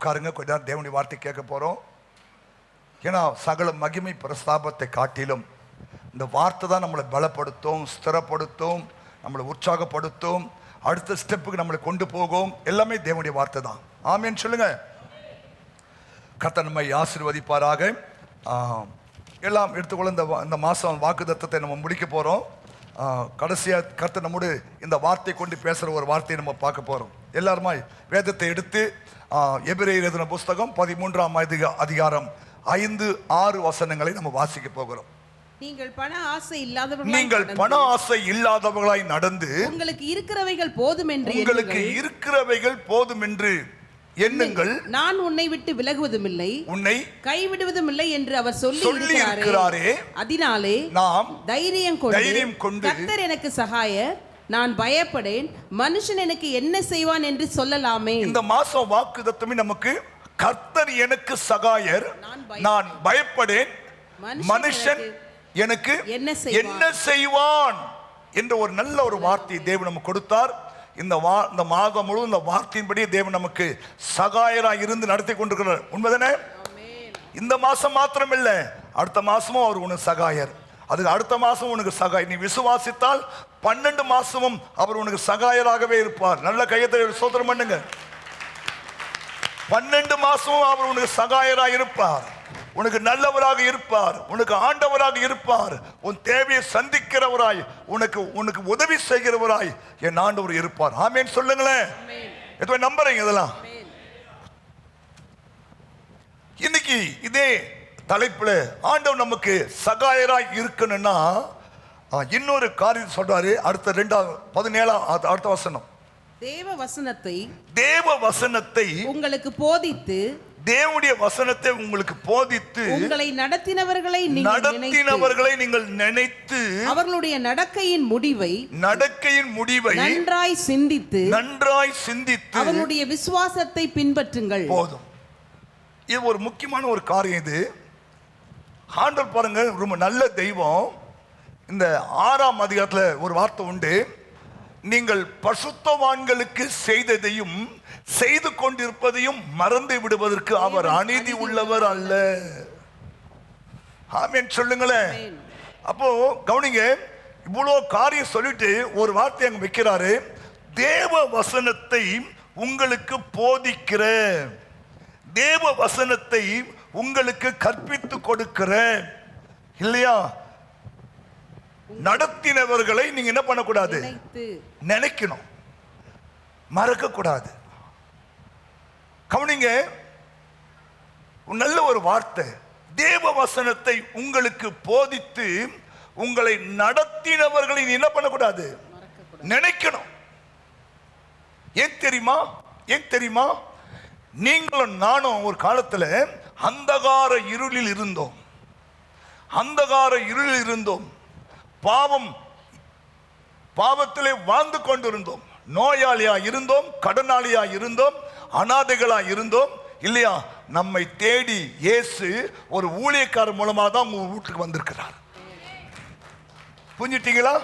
உட்காருங்க, கொஞ்ச நேரம் தேவனுடைய வார்த்தை கேட்க போகிறோம். ஏன்னா சகல மகிமை பிரஸ்தாபத்தை காட்டிலும் இந்த வார்த்தை தான் நம்மளை பலப்படுத்தும், ஸ்திரப்படுத்தும், நம்மளை உற்சாகப்படுத்தும், அடுத்த ஸ்டெப்புக்கு நம்மளை கொண்டு போகும். எல்லாமே தேவனுடைய வார்த்தை தான். ஆமேன்னு சொல்லுங்க. கர்த்தர் நம்மை ஆசீர்வதிப்பாராக. எல்லாம் எடுத்துக்கொள்ள இந்த மாதம் வாக்குத்தத்தத்தை நம்ம முடிக்க போகிறோம். கடைசியாக கர்த்தர் நம்மோடு இந்த வார்த்தை கொண்டு பேசுகிற ஒரு வார்த்தையை நம்ம பார்க்க போகிறோம். எல்லாருமா வேதத்தை எடுத்து எபிரேயர் எழுதின புஸ்தகம் 13ஆம் அதிகாரம் 5-6 வசனங்களை நம்ம வாசிக்க போகிறோம். நீங்கள் பண ஆசை இல்லாதவர்களாய் நடந்து உங்களுக்கு இருக்கிறவைகள் போதும் என்று எண்ணுங்கள். நான் உன்னை விட்டு விலகுவதும் இல்லை, உன்னை கைவிடுவதும் இல்லை என்று அவர் சொல்லி இருக்கிறாரே. அதனாலே நாம் தைரியம் கொண்டு கர்த்தர் எனக்கு சகாயர், நான் பயப்படேன், மனுஷன் எனக்கு என்ன செய்வான் என்று சொல்லலாமே. இந்த மாசம் வாக்குத்தத்தமே நமக்கு கர்த்தர் எனக்கு சகாயர், நான் பயப்படேன், மனுஷன் எனக்கு என்ன செய்வான் என்ற ஒரு நல்ல ஒரு வார்த்தையை தேவன் நமக்கு கொடுத்தார். இந்த மாதம் முழுவதும் இந்த வார்த்தையின்படியே தேவன் நமக்கு சகாயராக இருந்து நடத்தி கொண்டிருக்கிறார். உண்மைதானே? இந்த மாசம் மாத்திரம் இல்லை, அடுத்த மாசமும் அவர் உனக்கு சகாயர். அதுக்கு அடுத்த மாசம் உனக்கு சகாயர். நீ விசுவாசித்தால் 12 மாசமும் அவர் உனக்கு சகாயராகவே இருப்பார். நல்ல கையத்தை ஸ்தோத்திரம் பண்ணுங்க. 12 மாசமும் அவர் உனக்கு சகாயராக இருப்பார், உனக்கு நல்லவராக இருப்பார், உனக்கு ஆண்டவராக இருப்பார், உன் தேவையை சந்திக்கிறவராய், உனக்கு உதவி செய்கிறவராய் என் ஆண்டவர் இருப்பார். ஆமேன் சொல்லுங்களேன். எதுவே நம்புறீங்க? இதெல்லாம் இன்னைக்கு இதே தலைப்புல ஆண்டவர் நமக்கு சகாயராய் இருக்கணும்னா இன்னொரு காரியம் சொல்றாரு. அடுத்த 17ஆம் அடுத்த வசனம், தேவ வசனத்தை உங்களுக்கு போதித்து, தேவனுடைய வசனத்தை உங்களுக்கு போதித்து உங்களை நடத்தினவர்களை நீங்கள் நினைத்து அவர்களுடைய நடக்கையின் முடிவை நன்றாய் சிந்தித்து அவர்களுடைய விசுவாசத்தை பின்பற்றுங்கள். போதும். இது ஒரு முக்கியமான ஒரு காரியம். இது ஆண்டவர் பாருங்க, ரொம்ப நல்ல தெய்வம். இந்த 6ஆம் அதிகாரத்தில் ஒரு வார்த்தை உண்டு, நீங்கள் பரிசுத்தவான்களுக்கு செய்ததையும் செய்து கொண்டிருப்பதையும் மறந்து விடுவதற்கு அவர் அநீதி உள்ளவர் அல்ல. ஆமென் சொல்லுங்களேன். அப்போ கவனிங்க, இவ்வளோ காரியம் சொல்லிட்டு ஒரு வார்த்தை அங்க வைக்கிறாரு, தேவ வசனத்தை உங்களுக்கு போதிக்கிற, தேவ வசனத்தை உங்களுக்கு கற்பித்து கொடுக்கிற, இல்லையா, நடத்தினவர்களை நீங்க என்ன பண்ணக்கூடாது? நினைக்கணும், மறக்க கூடாது. கவனிங்க, நல்ல ஒரு வார்த்தை. தேவ வசனத்தை உங்களுக்கு போதித்து உங்களை நடத்தினவர்களை என்ன பண்ணக்கூடாது? நினைக்கணும். ஏன் தெரியுமா? நீங்களும் நானும் ஒரு காலத்துல அந்தகார இருளில் இருந்தோம். பாவத்திலே வாழ்ந்து கொண்டிருந்தோம். நோயாளியா இருந்தோம், கடனாளியா இருந்தோம், அனாதைகளா இருந்தோம், இல்லையா? நம்மை தேடி இயேசு ஒரு ஊழியக்காரர் மூலமா தான் உங்க வீட்டுக்கு வந்திருக்கிறார். புரிஞ்சிட்டீங்களா?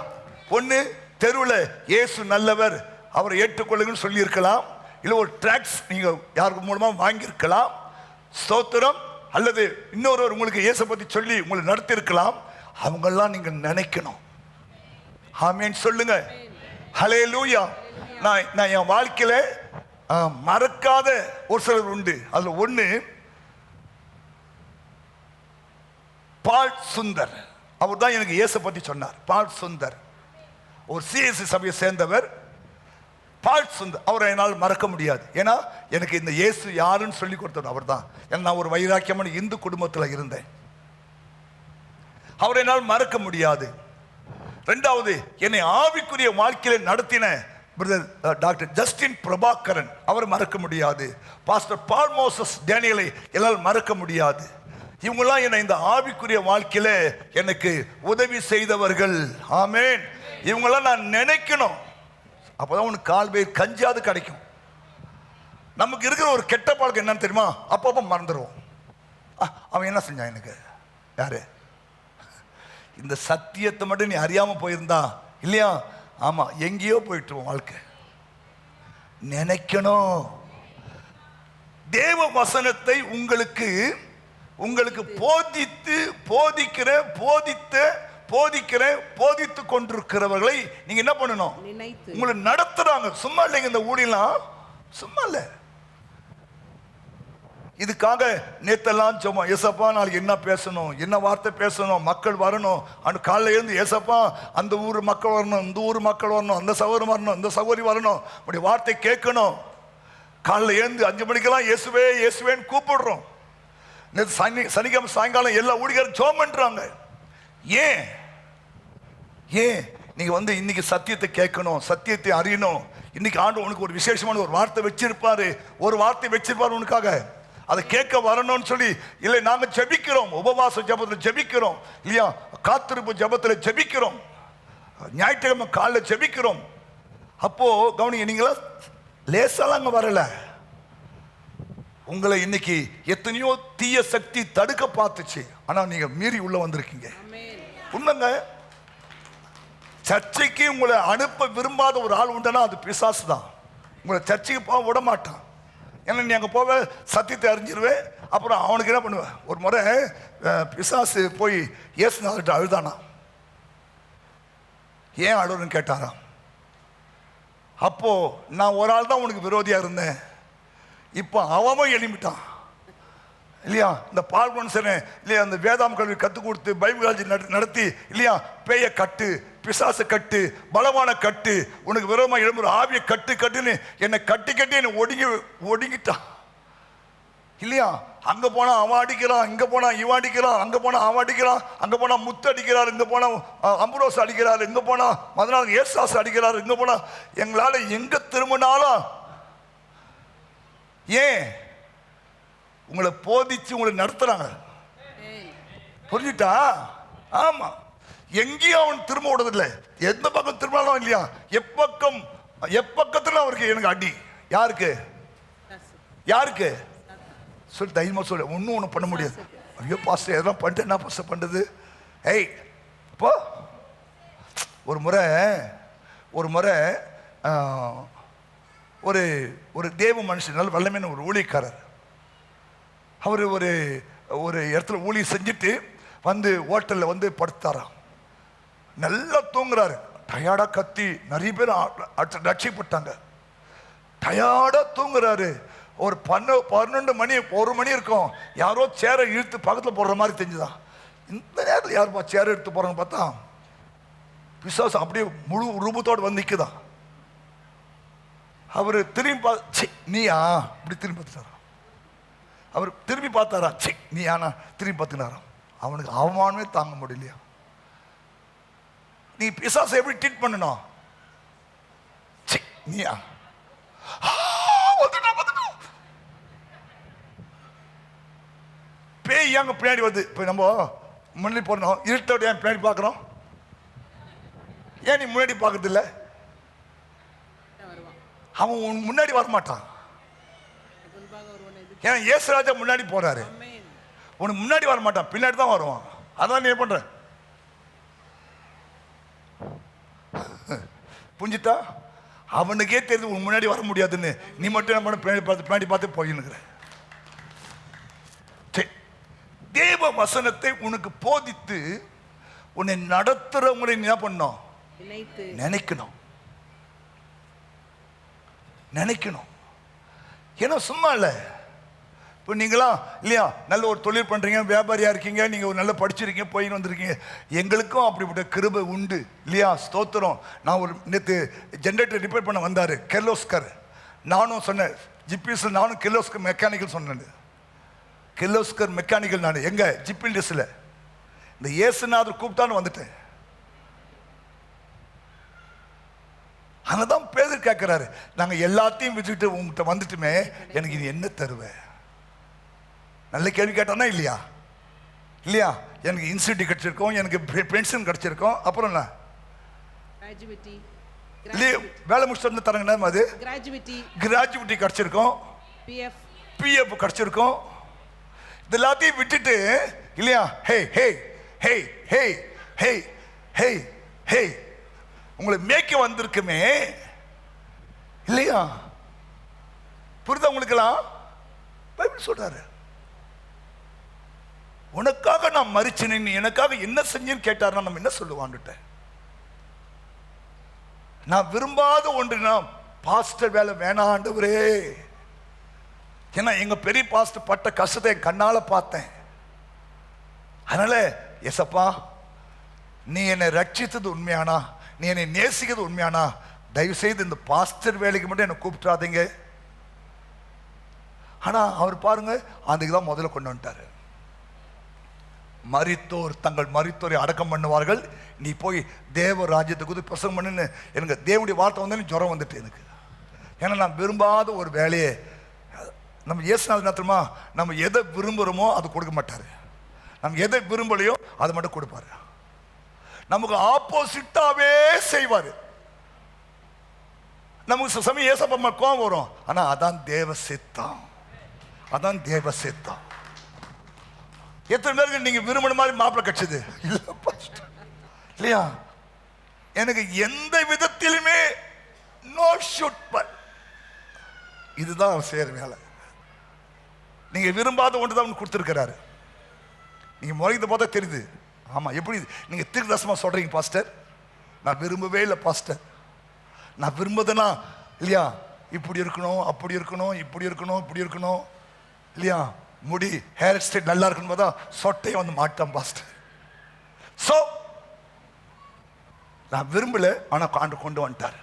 ஒண்ணு, தெருவில் இயேசு நல்லவர், அவரை ஏற்றுக்கொள்ளுங்கன்னு சொல்லி இருக்கலாம். இல்ல ஒரு ட்ராக்ஸ் நீங்க யாருக்கு மூலமா வாங்கியிருக்கலாம், ஸ்தோத்திரம். அல்லது இன்னொருவர் உங்களுக்கு இயேசு பத்தி சொல்லி உங்களை நடத்தி இருக்கலாம். அவங்கெல்லாம் நீங்க நினைக்கணும். ஆமென் சொல்லுங்க. ஹல்லேலூயா. நான் என் வாழ்க்கையில மறக்காத ஒரு சிலர் உண்டு. அதுல ஒண்ணு பால் சுந்தர். அவர் தான் எனக்கு இயேசு பத்தி சொன்னார். பால் சுந்தர் ஒரு சிஎஸ்சி சபையை சேர்ந்தவர். பால் சுந்தர் அவரை என்னால் மறக்க முடியாது. ஏன்னா எனக்கு இந்த இயேசு யாருன்னு சொல்லி கொடுத்தவர் அவர் தான். நான் ஒரு வைராக்கியமான இந்து குடும்பத்தில் இருந்தேன். அவரை என்னால் மறக்க முடியாது. ரெண்டாவது, என்னை ஆவிக்குரிய வாழ்க்கையில நடத்தின பிரதர் டாக்டர் ஜஸ்டின் பிரபாகரன், அவர் மறக்க முடியாது. பாஸ்டர் பால் மோசஸ் டேனியலை என்னால் மறக்க முடியாது. இவங்கெல்லாம் என்னை இந்த ஆவிக்குரிய வாழ்க்கையில எனக்கு உதவி செய்தவர்கள். ஆமென். இவங்கெல்லாம் நான் நினைக்கணும். அப்பதான் உனக்கு கால் பேர் கஞ்சாது கிடைக்கும். நமக்கு இருக்கிற ஒரு கெட்ட பழக்கம் என்னன்னு தெரியுமா? அப்பப்போ மறந்துடுவோம். அவன் என்ன செஞ்சான் எனக்கு, யாரு? இந்த சத்தியத்தை மட்டும் நீ அறியாம போயிருந்தா, இல்லையா? ஆமா, எங்கேயோ போயிட்டு வாழ்க்கை. நினைக்கணும். தேவ வசனத்தை உங்களுக்கு உங்களுக்கு போதித்து கொண்டிருக்கிறவர்களை நீங்க என்ன பண்ணணும்? உங்களை நடத்துறாங்க. சும்மா இல்லைங்க இந்த ஊழியெல்லாம், சும்மா இல்லை. இதுக்காக நேத்தெல்லாம் சும்மா ஏசப்பா நாளைக்கு என்ன பேசணும், என்ன வார்த்தை பேசணும், மக்கள் வரணும், அந்த காலையில் இருந்து ஏசப்பா அந்த ஊர் மக்கள் வரணும், இந்த ஊர் மக்கள் வரணும், அந்த சகோதரி வரணும், இந்த சகோதரி வரணும், அப்படி வார்த்தை கேட்கணும். காலையில் எழுந்து 5 மணிக்கெல்லாம் இயேசுவே இயேசுவேன்னு கூப்பிடுறோம். சனிக்கிழமை சாயங்காலம் எல்லா ஊழியரும் ஜெபம் பண்றாங்க. ஏன் நீங்க இன்னைக்கு சத்தியத்தை கேட்கணும், சத்தியத்தை அறியணும். இன்னைக்கு ஆண்டு உனக்கு ஒரு விசேஷமான ஒரு வார்த்தை வச்சிருப்பாரு, உனக்காக. அதை கேட்க வரணும்னு சொல்லி இல்லை, நாங்க ஜெபிக்கிறோம், உபவாச ஜெபத்தில் ஜெபிக்கிறோம் இல்லையா, காத்திருப்பு ஜெபத்தில் ஜெபிக்கிறோம், ஞாயிற்றுக்கிழமை காலையில் ஜெபிக்கிறோம். அப்போ கவனிங்க, நீங்களா லேசாலாம் அங்க வரல. உங்களை இன்னைக்கு எத்தனையோ தீய சக்தி தடுக்க பார்த்துச்சு, ஆனா நீங்க மீறி உள்ள வந்திருக்கீங்க. உண்மைங்க. சர்ச்சைக்கு உங்களை அனுப்ப விரும்பாத ஒரு ஆள் உண்டுன்னா அது பிசாசு தான். உங்களை சர்ச்சைக்கு போக விட மாட்டான். ஏன்னா நீ அங்கே போவ, சத்தியத்தை அறிஞ்சிருவேன். அப்புறம் அவனுக்கு என்ன பண்ணுவேன்? ஒரு முறை பிசாசு போய் இயேசுநாதர்கிட்ட அழுதானா. ஏன் அழுதுன்னு கேட்டாராம். அப்போ நான் ஒரு ஆள் தான் உனக்கு விரோதியா இருந்தேன், இப்போ அவன் எழுப்பிட்டான் இல்லையா. இந்த பார்வன்சனை இல்லையா, அந்த வேதாம் கல்வி கற்றுக் கொடுத்து பைபிள் காலேஜ் நடத்தி இல்லையா, பேய கட்டு, பிசாசு கட்டு, பலமான கட்டு, உனக்கு விரோதமாக எழும்புற ஆவியை கட்டுன்னு என்னை கட்டி என்னை ஒடுங்கிட்டான் இல்லையா. அங்க போனா அவன் அடிக்கிறான், இங்க போனா இவன் அடிக்கிறான், அங்க போனா அவன் அடிக்கிறான், அங்க போனா முத்து அடிக்கிறார், இங்க போனா அம்புரோஸ் அடிக்கிறார், இங்க போனா மதனால ஏசாஸ் அடிக்கிறார், இங்க போனா எங்களால எங்க திரும்பினாலும். ஏன்? உங்களை போதிச்சு உங்களை நடத்துறாங்க. புரிஞ்சுட்டா? ஆமா. எங்கேயும் அவன் திரும்ப விடுறதில்லை. எந்த பக்கம் திரும்பினாலும் இல்லையா, எப்பக்கத்துல அவருக்கு எனக்கு அடி. யாருக்கு சொல்லி தைரியமா சொல்ல, ஒன்றும் பண்ண முடியாது. ஐயோ பாஸ்டர் எதெல்லாம் பண்ணிட்டு என்ன பாஸ்டர் பண்றது? இப்போ ஒரு முறை ஒரு தேவ மனுஷன், நல்ல வல்லமையான ஒரு ஊழியக்காரர். அவர் ஒரு இடத்துல ஊழியம் செஞ்சுட்டு ஹோட்டல்ல படுத்தாராம். நல்லா தூங்குறாரு. டயர்டா கத்தி நிறைய பேர் ரட்சிப்பட்டாங்க. டயர்டா தூங்குறாரு. ஒரு 12 மணி 1 மணி இருக்கும். யாரோ சேரை இழுத்து பக்கத்தில் போடுற மாதிரி தெரிஞ்சுதான். இந்த நேரத்தில் யாருப்பா சேரை எடுத்து போறான்னு பார்த்தா பிசாசு அப்படியே முழு ரூபத்தோடு நிற்குதான். அவர் திரும்பி நீயா இப்படி திரும்பி பார்த்துட்டாரா. அவர் திரும்பி பார்த்தாரா, நீ ஆனா திரும்பி பார்த்துனாராம். அவனுக்கு அவமானமே தாங்க முடியலையா. நீ பிசாசை எப்படி ட்ரீட் பண்ணணும்? நீயா பேய் ஏங்க பின்னாடி வருது. இப்போ நம்ம முன்னாடி போறோம், இருட்டோட ஏன் பின்னாடி பார்க்குறோம்? ஏன் நீ முன்னாடி பார்க்கறது இல்லை? அவன் முன்னாடி வரமாட்டான். ஏன்னா இயேசுராஜா முன்னாடி போறாரு, உனக்கு முன்னாடி வர மாட்டான், பின்னாடி தான் வருவான். அதான் நீ பண்ற. புரிஞ்சுட்டா? அவனுக்கே தெரியுது உன் முன்னாடி வர முடியாதுன்னு. நீ மட்டும் என்ன பண்ண, பின்னாடி பார்த்து போயின்னு. தேவ வசனத்தை உனக்கு போதித்து உன்னை நடத்துறவங்களை என்ன பண்ணணும்? நினைக்கணும். ஏன்னா சும்மா இல்லை. இப்போ நீங்களா இல்லையா, நல்ல ஒரு தொழில் பண்ணுறீங்க, வியாபாரியாக இருக்கீங்க, நீங்கள் ஒரு நல்ல படிச்சிருக்கீங்க, போயின்னு வந்திருக்கீங்க. எங்களுக்கும் அப்படிப்பட்ட கிருபை உண்டு இல்லையா. ஸ்தோத்திரம். நான் ஒரு நேற்று ஜென்ரேட்டர் ரிப்பேர் பண்ண வந்தார் கிர்லோஸ்கர். நானும் சொன்னேன் ஜிபிஎஸ்ல, நானும் கிர்லோஸ்கர் மெக்கானிக்கல் சொன்னேன். கிர்லோஸ்கர் மெக்கானிக்கல் நான் எங்க ஜிபிஎல்டிஎஸ்ல இந்த ஏசுநாதர் கூப்பிட்டான்னு வந்துட்டேன். அங்கதான் பேதர் கேட்கிறாரு, நாங்க எல்லாத்தையும் விட்டுட்டு உங்ககிட்ட வந்துட்டுமே, எனக்கு இது என்ன தருவேன்? நல்ல கேள்வி கேட்டானா இல்லையா? எனக்கு இன்ஸ்டியூட் கிடைச்சிருக்கோம், எனக்கு பென்ஷன் கிடைச்சிருக்கோம், அப்புறம் என்ன வேலை முடிச்சு தரங்க, அது கிராஜுவிட்டி கிடைச்சிருக்கோம், பிஎஃப் கிடைச்சிருக்கோம். இது எல்லாத்தையும் விட்டுட்டு இல்லையா, ஹே ஹே ஹே ஹே ஹே ஹே ஹே உங்களை மேய்க்க வந்திருக்குமே இல்லையா? புரியுதா உங்களுக்கெல்லாம்? பைபிள் சொல்றாரு. உனக்காக நான் மரிச்சேன், நீ எனக்காக என்ன செஞ்சேன்னு கேட்டாருன்னா நம்ம என்ன சொல்லுவான்னுட்ட? நான் விரும்பாத ஒன்றுனா பாஸ்டர் வேலை வேணாம் ஆண்டவரே. ஏன்னா எங்க பெரிய பாஸ்டர் பட்ட கஷ்டத்தை என் கண்ணால பார்த்தேன். அதனால எசப்பா, நீ என்னை ரட்சித்தது உண்மையானா, நீ என்னை நேசிக்கிறது உண்மையானா, தயவு செய்து இந்த பாஸ்டர் வேலைக்கு மட்டும் என்னை கூப்பிட்டுறாதீங்க. ஆனா அவர் பாருங்க, அதுக்கு தான் முதல்ல கொண்டு வந்துட்டாரு. மரித்தோர் தங்கள் மரித்தோரை அடக்கம் பண்ணுவார்கள், நீ போய் தேவ ராஜ்யத்துக்கு பிரசங்கம் பண்ணுன்னு. எனக்கு தேவனுடைய வார்த்தை வந்து ஜுரம் வந்துட்டு எனக்கு. ஏன்னா நான் விரும்பாத ஒரு வேலையை நம்ம இயேசுநாதர் என்ன தெரியுமா, நம்ம எதை விரும்புகிறோமோ அது கொடுக்க மாட்டாரு, நம்ம எதை விரும்பலையோ அதை மட்டும் கொடுப்பாரு. நமக்கு ஆப்போசிட்டாவே செய்வாரு. நமக்கு சமயம் ஏசப்பா கோவம் வரும், ஆனா அதான் தேவ சித்தம், அதான் தேவ சித்தம். எத்தனை பேருக்கு நீங்க விரும்பின மாதிரி மாப்பிள்ளை கிடைச்சது இல்லையா? எனக்கு எந்த விதத்திலுமே நோ ஷூட் பட் இதுதான் அவர் செய்யற வேலை. நீங்க விரும்பாத ஒன்று தான் கொடுத்துருக்கிறாரு. நீங்க முறைந்து பார்த்தா தெரியுது. ஆமா, எப்படி நீங்க திருரசமா சொல்றீங்க பாஸ்டர்? நான் விரும்பவே இல்லை பாஸ்டர். நான் விரும்புதுன்னா இல்லையா, இப்படி இருக்கணும், அப்படி இருக்கணும், இப்படி இருக்கணும், இப்படி இருக்கணும் இல்லையா, முடி ஹேர் ஸ்டைல் நல்லா இருக்கணும் பார்த்தா சொட்டையை வந்து மாட்டான் பாஸ்டர். சோ நான் விரும்பல, ஆனா ஆண்டு கொண்டு வந்துட்டார்.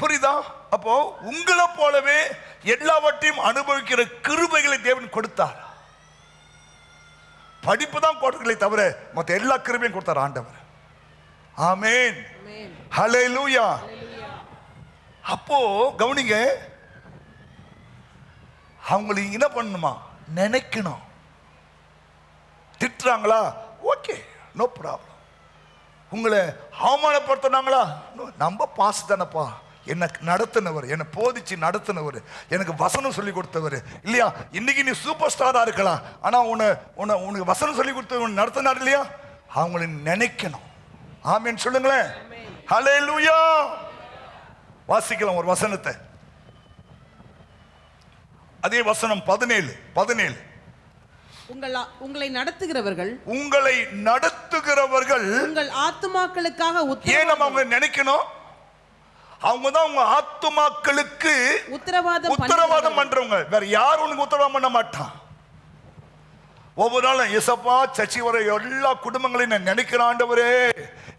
புரியுதா? அப்போ உங்களை போலவே எல்லாவற்றையும் அனுபவிக்கிற கிருபைகளை தேவன் கொடுத்தார். படிப்பு தான் கொடுக்கலை தவிர மற்ற எல்லா கிருபையும் கொடுத்தார் ஆண்டவர். ஆமென், ஹல்லேலூயா. அப்போ கவனிங்க, அவங்களுக்கு என்ன பண்ணணுமா, நினைக்கணும். திட்டுறாங்களா, ஓகே, நோ ப்ராப்ளம். உங்களை அவமானப்படுத்தினாங்களா, நம்ம பாஸ் தானப்பா, என்னை நடத்தினவர், என்னை போதிச்சு நடத்தினவர், எனக்கு வசனம் சொல்லி கொடுத்தவர் இல்லையா. இன்னைக்கு நீ சூப்பர் ஸ்டாரா இருக்கலாம், ஆனா உனக்கு வசனம் சொல்லி கொடுத்தவர் நடத்தினார் இல்லையா, அவங்களை நினைக்கணும். ஆமென் சொல்லுங்களேன். ஹல்லேலூயா. வாசிக்கலாம் ஒரு வசனத்தை. அதே வசனம் 17 உங்களை நடத்துகிறவர்கள் உங்கள் ஆத்துமாக்களுக்காக ஏன் நம்ம அவங்க நினைக்கணும்? அவங்க தான் உங்க ஆத்துமாக்களுக்கு உத்தரவாதம் பண்றவங்க. வேற யாரும் உனக்கு உத்தரவாதம் பண்ண மாட்டான். ஒவ்வொரு நாளும் இயேசப்பா சர்ச்சை வர எல்லா குடும்பங்களையும் நான் நினைக்கிறேன் ஆண்டவரே.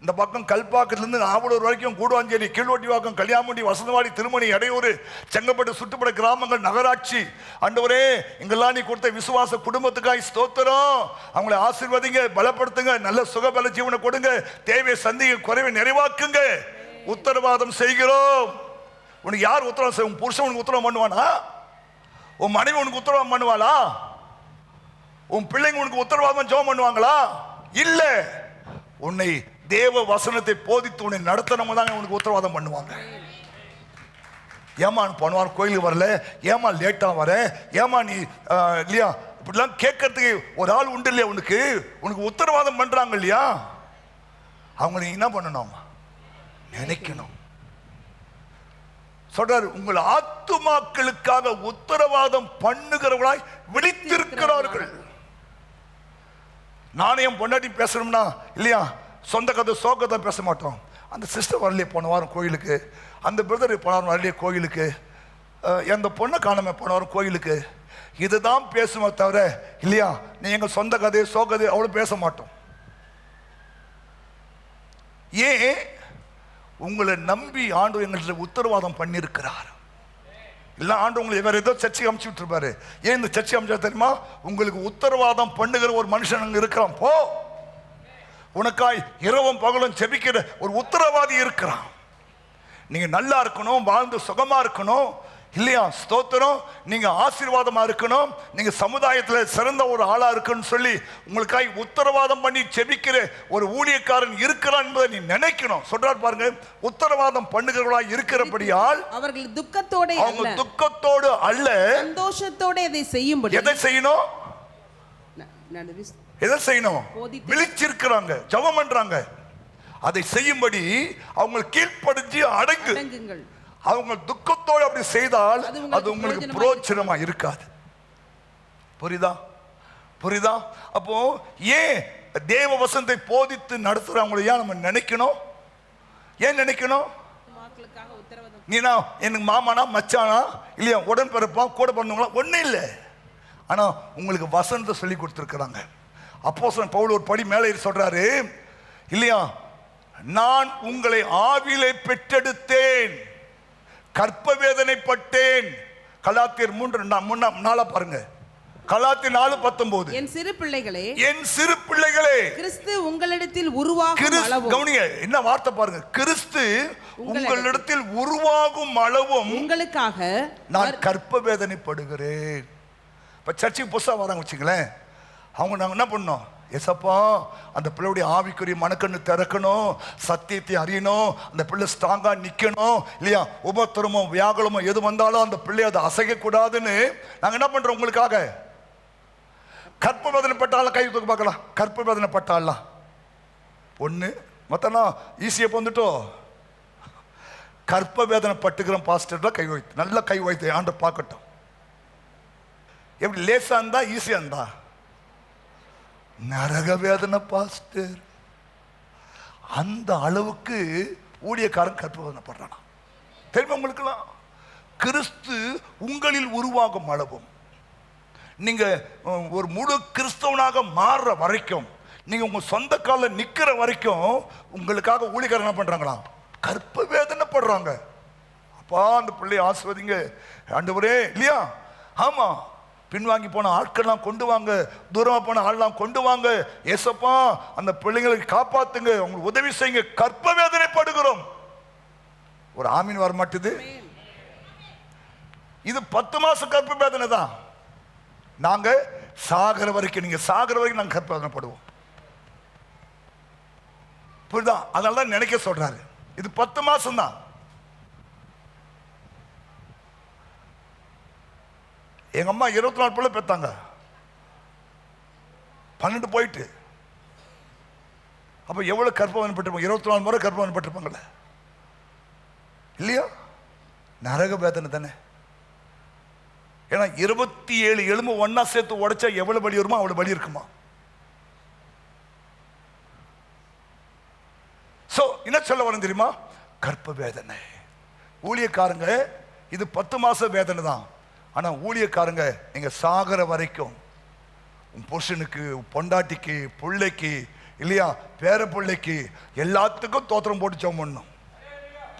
இந்த பக்கம் கல்பாக்கத்திலிருந்து ஆவலூர் வரைக்கும், கூடுவாஞ்சேரி, கீழ்வட்டிவாக்கம், கல்யாமுண்டி, வசந்தவாடி, திருமணி, எடையூர், செங்கப்பட்டு, சுற்றுப்புற கிராமங்கள், நகராட்சி ஆண்டவரே, இங்கெல்லாம் நீ கொடுத்த விசுவாச குடும்பத்துக்காய் ஸ்தோத்திரம். அவங்களை ஆசீர்வதிங்க, பலப்படுத்துங்க, நல்ல சுகபல ஜீவனை கொடுங்க, தேவை சந்திங்க, குறைவை நிறைவாக்குங்க. உத்தரவாதம் செய்கிறோம். உனக்கு யார் உத்தரவாதம் செய்ய? உன் புருஷன் உனக்கு உத்தரவாதம் பண்ணுவானா? உன் மனைவி உனக்கு உத்தரவாதம் பண்ணுவாளா? உன் பிள்ளைங்க உனக்கு உத்தரவாதம் ஜெபம் பண்ணுவாங்களா? இல்ல. உன்னை தேவ வசனத்தை போதித்து உன்னை நடத்தனவங்க தான் உனக்கு உத்தரவாதம் பண்ணுவாங்க. ஏமா பண்ணுவார் கோயிலுக்கு வரல, ஏமா லேட்டா வர, ஏமா நீ இல்லையா, இப்படிலாம் கேட்கறதுக்கு ஒரு ஆள் உண்டு இல்லையா? உனக்கு உத்தரவாதம் பண்றாங்க இல்லையா? அவங்க நீ என்ன பண்ணணும்? நினைக்கணும். சொல்றாரு, உங்கள் ஆத்துமாக்களுக்காக உத்தரவாதம் பண்ணுகிறவர்களாய் விழித்திருக்கிறார்கள். நானே என் பொண்டாட்டி பேசணும்னா இல்லையா, சொந்த கதை சோகத்தை பேச மாட்டோம். அந்த சிஸ்டர் வரலையே போன வாரம் கோயிலுக்கு, அந்த பிரதர் போன வாரம் வரலையே கோயிலுக்கு, எந்த பொண்ணை காணாம போன வாரம் கோயிலுக்கு, இதுதான் பேசுவோம் தவிர இல்லையா, நீ எங்க சொந்த கதை சோகதை அவ்வளவு பேச மாட்டோம். ஏன்? உங்களை நம்பி ஆண்டு எங்களுக்கு உத்தரவாதம் பண்ணியிருக்கிறார். இல்ல ஆண்டு உங்களை வேற ஏதோ சர்ச்சை அமைச்சு விட்டுருப்பாரு. ஏன் இந்த சர்ச்சை அமைச்சா தெரியுமா? உங்களுக்கு உத்தரவாதம் பண்ணுகிற ஒரு மனுஷன் அங்க இருக்கிறான். போ, உனக்காய் இரவும் பகலும் ஜெபிக்கிற ஒரு உத்தரவாதி இருக்கிறான். நீங்க நல்லா இருக்கணும், வாழ்ந்து சுகமா இருக்கணும் இல்லையா, ஸ்தோத்திரம், நீங்க ஆசீர்வாதமா இருக்கணும், நீங்க சமுதாயத்தில் சிறந்த ஒரு ஆளா இருக்குன்னு சொல்லி உங்களுக்காய் உத்தரவாதம் பண்ணி ஜெபிக்கிற ஒரு ஊழியக்காரன் இருக்கிறான் என்பதை நீ நினைக்கணும். சொல்றார் பாருங்க, உத்தரவாதம் பண்ணுகிறவர்களா இருக்கிறபடியால் அவர்கள் துக்கத்தோடு அல்ல சந்தோஷத்தோடு இதை செய்யும்படி. எதை செய்யணும்? எதை செய்யணும்? விழிச்சிருக்கிறாங்க, ஜெபம் பண்றாங்க, அதை செய்யும்படி அவங்க கீழ்ப்படிஞ்சு அடங்குங்கள். அவங்க துக்கத்தோடு அப்படி செய்தால் அது உங்களுக்கு பிரயோஜனமா இருக்காது. புரியுதா? புரியுதா? அப்போ ஏன் தேவ வசனத்தை போதித்து நடத்துறவங்களை ஏன் நம்ம நினைக்கணும்? ஏன் நினைக்கணும்? நீனா எனக்கு மாமானா மச்சானா இல்லையா உடன்பிறப்பா கூட பிறந்தவங்களா ஒன்றும் இல்லை. ஆனால் உங்களுக்கு வசனத்தை சொல்லி கொடுத்துருக்குறாங்க. அப்போஸ்தலன் பவுல் ஒரு படி மேலே சொல்றாரு இல்லையா, நான் உங்களை ஆவியிலே பெற்றெடுத்தேன், கற்ப வேதனைப்பட்டேன். கலாத்தியர் 3:4 பாருங்க. கலாத்தியர் 4:19 என் சிறு பிள்ளைகளே, என் சிறு பிள்ளைகளே, கிறிஸ்து உங்களிடத்தில் உருவாகும் அளவும், கவனிங்க என்ன வார்த்தை பாருங்க, கிறிஸ்து உங்களிடத்தில் உருவாகும் அளவும் உங்களுக்காக நான் கற்ப வேதனைப்படுகிறேன். இப்ப சர்ச்சுக்கு புதுசாக வராங்க வச்சுங்களேன், அவங்க நாங்கள் என்ன பண்ணோம், எசப்பா அந்த பிள்ளையுடைய ஆவிக்குரிய மனக்கண்ணு திறக்கணும், சத்தியத்தை அறியணும், அந்த பிள்ளை ஸ்ட்ராங்கா நிக்கணும் இல்லையா, உபத்திரமோ வியாகுலமோ எது வந்தாலும் அந்த பிள்ளை அதை அசைக்கக்கூடாதுன்னு நாங்கள் என்ன பண்றோம் உங்களுக்காக. கற்ப வேதனைப்பட்டால கை தூக்க பார்க்கலாம். கற்ப வேதனைப்பட்டாலாம் ஒன்று மொத்தம்லாம் ஈஸியாக வந்துட்டோம். கற்ப வேதனை பட்டுக்கிறோம் பாஸ்டர் தான் கை வைத்து, நல்ல கை வைத்து ஆண்டு பார்க்கட்டும். எப்படி லேசா இருந்தா ஈஸியா இருந்தா? நரக வேதனை பாஸ்டர், அந்த அளவுக்கு ஊழியக்காரன் கற்ப வேதனைப்படுறானா தெரியுமா உங்களுக்குலாம்? கிறிஸ்து உங்களில் உருவாகும் அளவும், நீங்க ஒரு முழு கிறிஸ்தவனாக மாறுற வரைக்கும், நீங்க உங்க சொந்த காலில் நிக்கிற வரைக்கும் உங்களுக்காக ஊழியக்காரன் என்ன பண்றாங்களா, கற்ப வேதனைப்படுறாங்க. அப்பா அந்த பிள்ளையை ஆசிர்வதிங்க ஆண்டவரே இல்லையா. ஆமா, பின்வாங்கி போன ஆட்கள்லாம் கொண்டு வாங்க, தூரமா போன ஆள்லாம் கொண்டு வாங்க, ஏசப்பா அந்த பிள்ளைங்களுக்கு காப்பாத்துங்க, உங்களுக்கு உதவி செய்யுங்க. கற்ப வேதனைப்படுகிறோம். ஒரு ஆமீன் வர மாட்டுது. இது 10 மாசம் கற்ப வேதனை தான். நாங்க சாகர வரைக்கும், நீங்க சாகர வரைக்கும் நாங்க கற்ப வேதனைப்படுவோம். புரியுதா? அதனால நினைக்க சொல்றாரு, இது 10 மாசம் தான். எங்க அம்மா 24 பிள்ளை பெத்தாங்க, 12 போயிட்டு. அப்ப எவ்வளவு கற்பவன் பட்டிருப்பாங்க? 24 முறை கற்பவன் பட்டிருப்பாங்கல்ல இல்லையா? நரக வேதனை தானே. ஏன்னா 27 எலும்பு ஒன்னா சேர்த்து உடைச்சா எவ்வளவு வலி வருமோ அவ்வளவு வலி இருக்குமா? சோ என்ன சொல்ல வரேன் தெரியுமா? கற்ப வேதனை. ஊழியக்காரங்க இது 10 மாச வேதனை தான். ஆனா ஊழியக்காரங்க நீங்க சாகர வரைக்கும் உன் புருஷனுக்கு, பொண்டாட்டிக்கு, பிள்ளைக்கு இல்லையா, பேர பிள்ளைக்கு எல்லாத்துக்கும் தோத்திரம் போட்டு ஜெபம் பண்ணணும்.